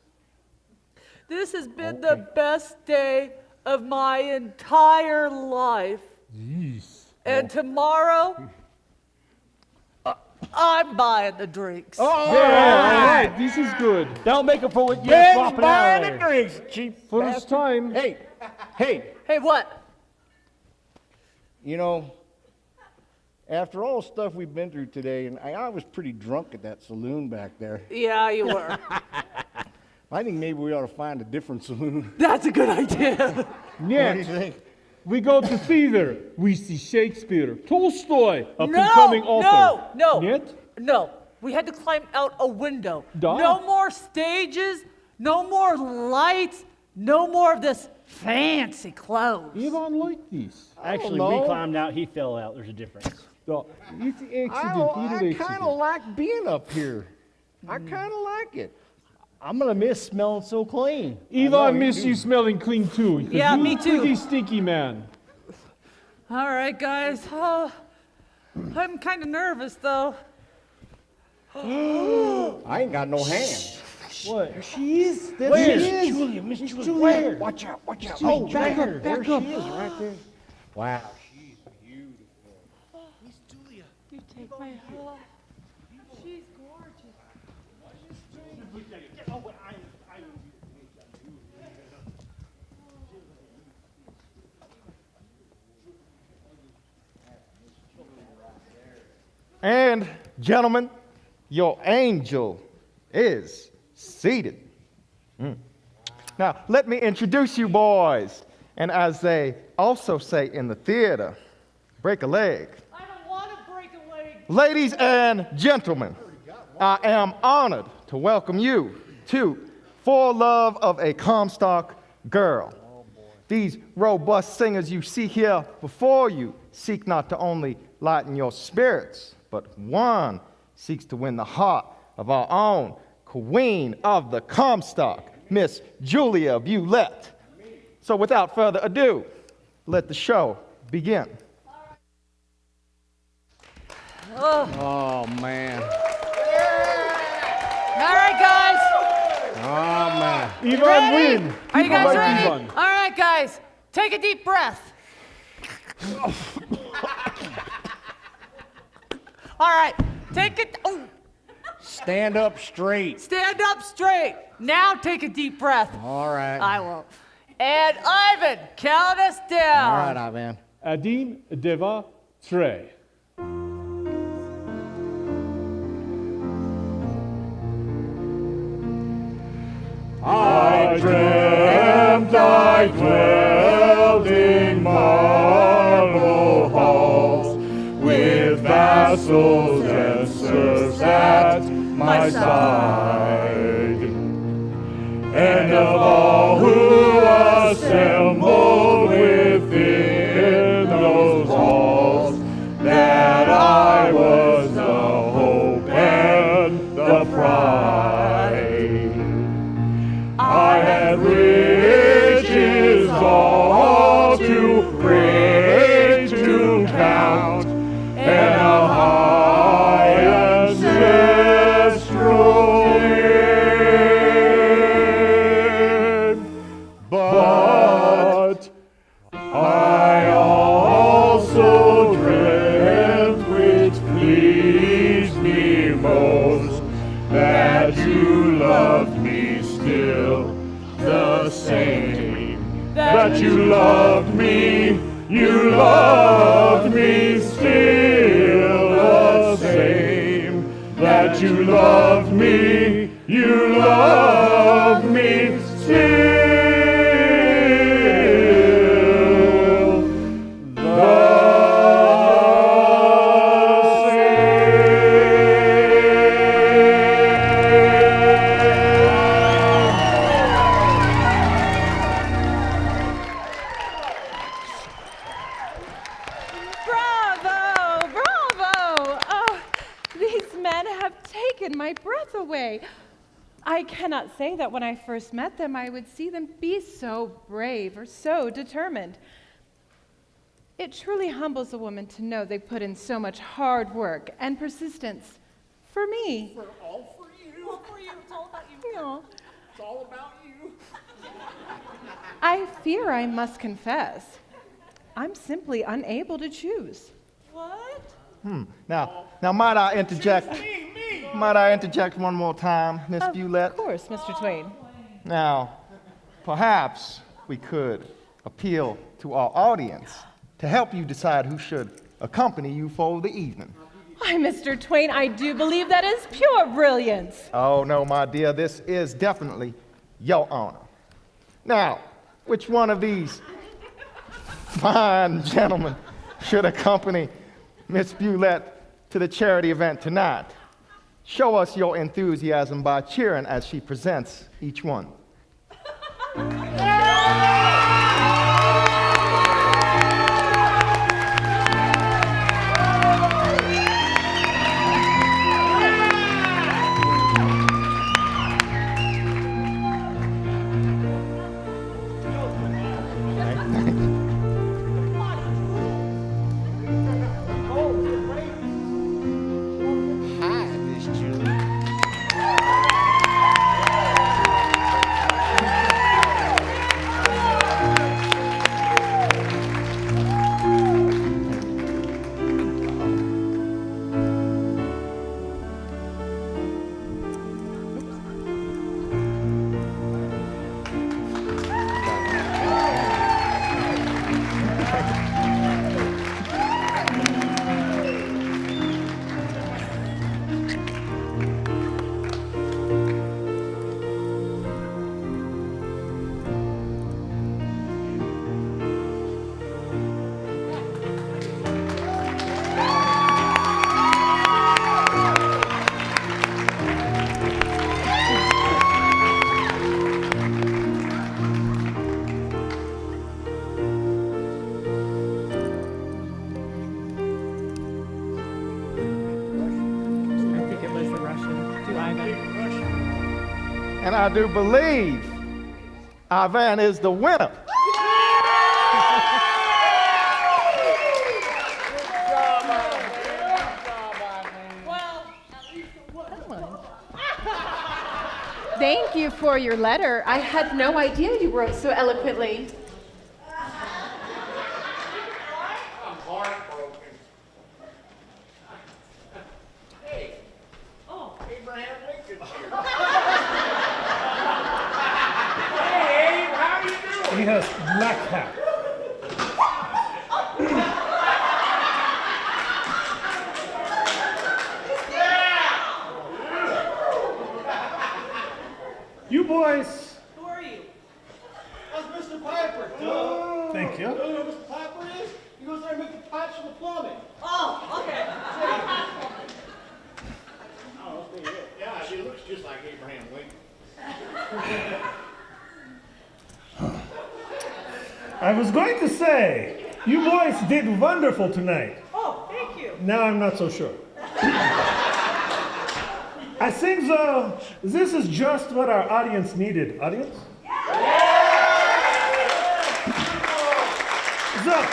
This has been the best day of my entire life. Jeez. And tomorrow, I'm buying the drinks. Yeah, all right. This is good. That'll make up for what you're Ben's flopping out buying the there. drinks, cheap First bastard. time. Hey, Hey, what? you know, after all the stuff we've been through today, and I was pretty drunk at that saloon back there. Yeah, you were. I think maybe we ought to find a different saloon. That's a good idea. What do you Next, think? we go to theater. We see Shakespeare, Tolstoy, up and No, coming author. no. Yet? No, we had to climb out a window. Duh. No more stages, no more lights, no more of this fancy clothes. Yvonne liked this. Actually, know. we climbed out. He fell out. There's a difference. Duh. It's accident. I Little kind of like being up here. I kind of like it. I'm gonna miss smelling so clean. Yvonne miss you smelling clean too. 'cause Yeah, you me too. Pretty stinky man. All right, guys. I'm kind of nervous, though. I ain't got no hands. What? There she is. There Where? she is. Julia, Miss Julia. Where? Watch out, watch out. Oh, back there, up, there back she up. is, right there. Wow. You take my hat. She's gorgeous. And, gentlemen, your angel is seated. Now, let me introduce you boys. And as they also say in the theater, break a leg. I don't want to break a leg. Ladies and gentlemen, I am honored to welcome you to For Love of a Comstock Girl. These robust singers you see here before you seek not to only lighten your spirits, but one seeks to win the heart of our own queen of the Comstock, Miss Julia Bulette. So without further ado, let the show begin. Oh, man. All right, guys. Oh, man. Yvonne Ready? win. Are you guys Like ready? Yvonne. All right, guys. Take a deep breath. All right, take it. Oh, Stand up straight. stand up straight. Now take a deep breath. All right. I won't. And Ivan, count us down. All right, Ivan. Adim Deva Tre. I dreamt I dwelled in marble halls with vassals and serfs at my side, and of all who assembled within those halls, that I was the hope and the pride. I had riches all to bring to count, and a high ancestral name. But I also dreamt, which pleased me most, that you loved me still the same. That you loved me still the same. That you loved me still Bravo! Bravo! Oh, these men have taken my breath away. I cannot say that when I first met them, I would see them be so brave or so determined. It truly humbles a woman to know they put in so much hard work and persistence for me. All for you. All for you. It's all about you. Aw. It's all about you. I fear I must confess, I'm simply unable to choose. What? Now, might I interject? Might I interject one more time, Miss Bulette? Of course, Mr. Twain. Now, perhaps we could appeal to our audience to help you decide who should accompany you for the evening. Why, Mr. Twain, I do believe that is pure brilliance. Oh, no, my dear, this is definitely your honor. Now, which one of these fine gentlemen should accompany Miss Bulette to the charity event tonight? Show us your enthusiasm by cheering as she presents each one. Hi, Miss Julie. And I do believe Ivan is the winner. Thank you for your letter. I had no idea you wrote so eloquently. I'm heartbroken. He has black hat. You boys. Who are you? That's Mr. Piper. Duh. Thank you. You know who Mr. Piper is? He goes there and makes the pipes for the plumbing. Oh, okay. Oh, let's see it. Yeah, she looks just like Abraham Lincoln. I was going to say, you boys did wonderful tonight. Oh, thank you. Now I'm not so sure. I think, though, this is just what our audience needed. Audience? So,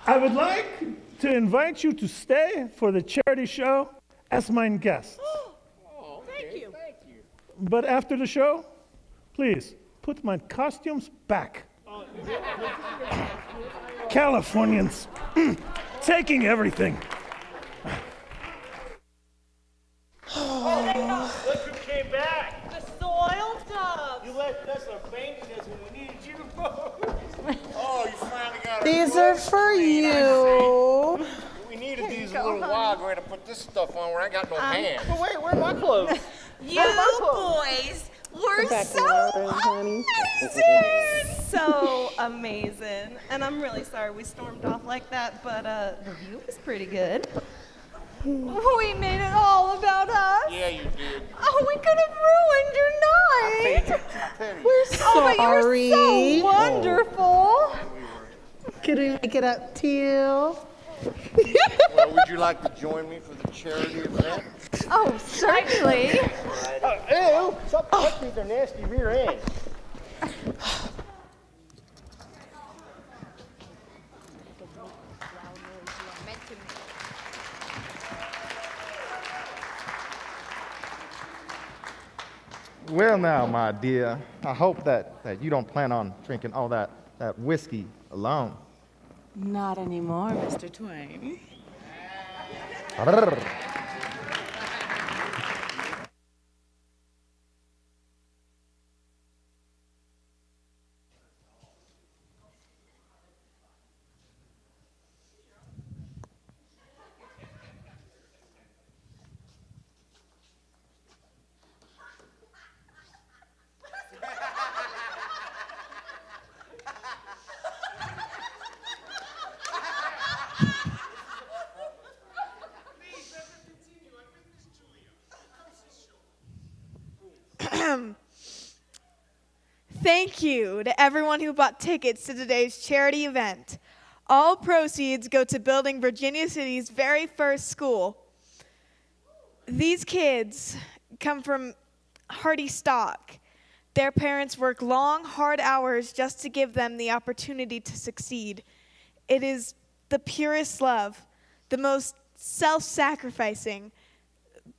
I would like to invite you to stay for the charity show as my guests. Oh, thank you. But after the show, please put my costumes back. Californians taking everything. Look who came back. The soil dove. You left us abandoned when we needed you. Oh, you finally got it. These are for you. We needed these a little while ago to put this stuff on where I got no hands. But wait, where are my clothes? You boys were so amazing. And I'm really sorry we stormed off like that, but the view was pretty good. We made it all about us. Yeah, you did. Oh, we could have ruined your night. We're Oh, but you sorry. were so wonderful. Could we make it up to you? Well, would you like to join me for the charity event? Oh, certainly. Ew! Stop touching their nasty rear end. Well, now, my dear, I hope that you don't plan on drinking all that whiskey alone. Not anymore, Mr. Twain. Brrr. Thank you to everyone who bought tickets to today's charity event. All proceeds go to building Virginia City's very first school. These kids come from hardy stock. Their parents work long, hard hours just to give them the opportunity to succeed. It is the purest love, the most self-sacrificing,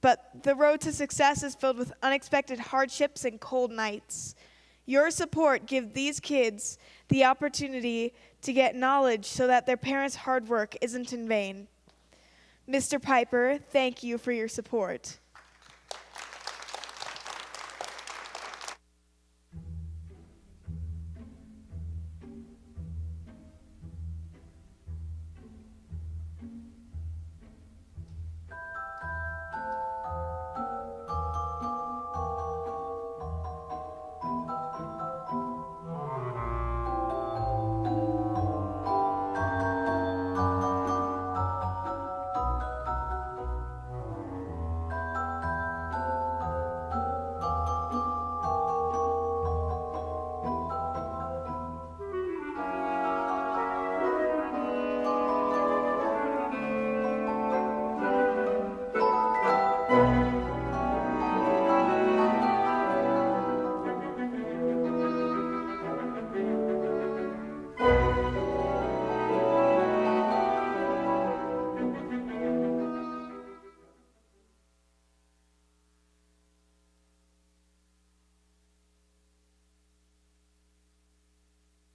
but the road to success is filled with unexpected hardships and cold nights. Your support gives these kids the opportunity to get knowledge so that their parents' hard work isn't in vain. Mr. Piper, thank you for your support.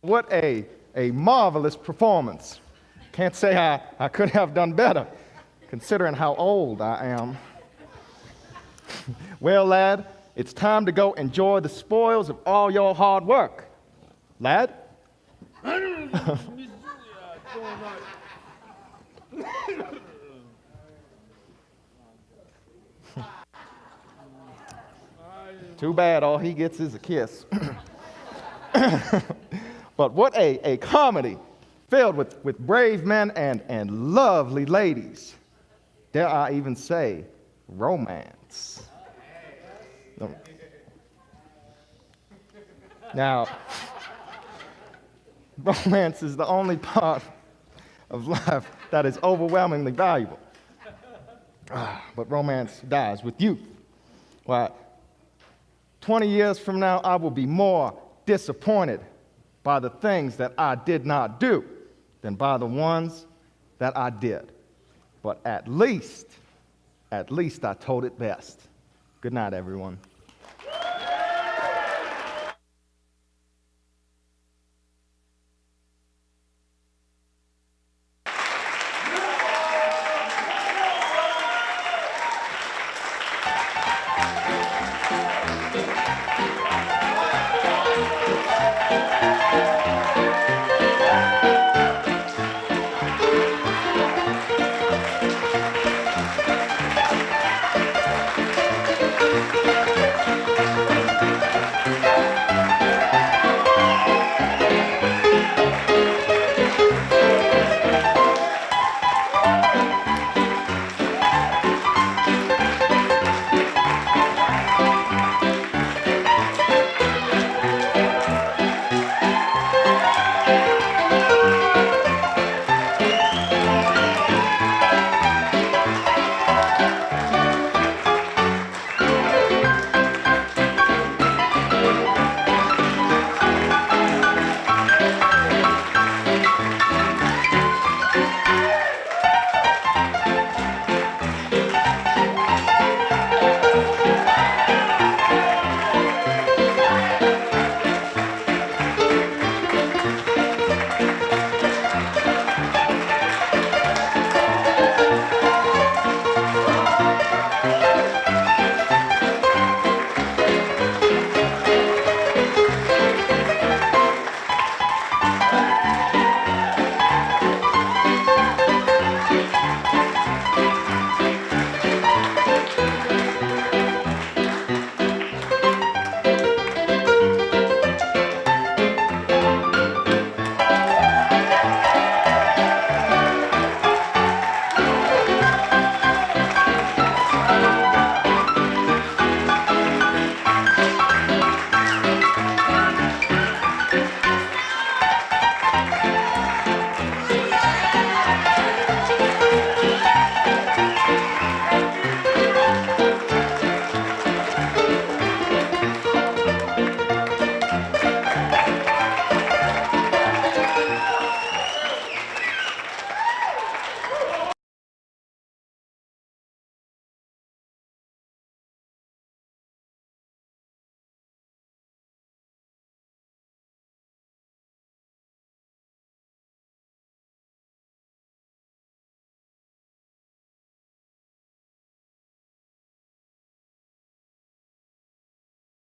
What a marvelous performance. Can't say I could have done better, considering how old I am. Well, lad, it's time to go enjoy the spoils of all your hard work. Lad? Too bad all he gets is a kiss. But what a comedy filled with brave men and lovely ladies. Dare I even say, romance. Now, romance is the only part of life that is overwhelmingly valuable. But romance dies with youth. Why, 20 years from now, I will be more disappointed by the things that I did not do than by the ones that I did. But at least I told it best. Good night, everyone.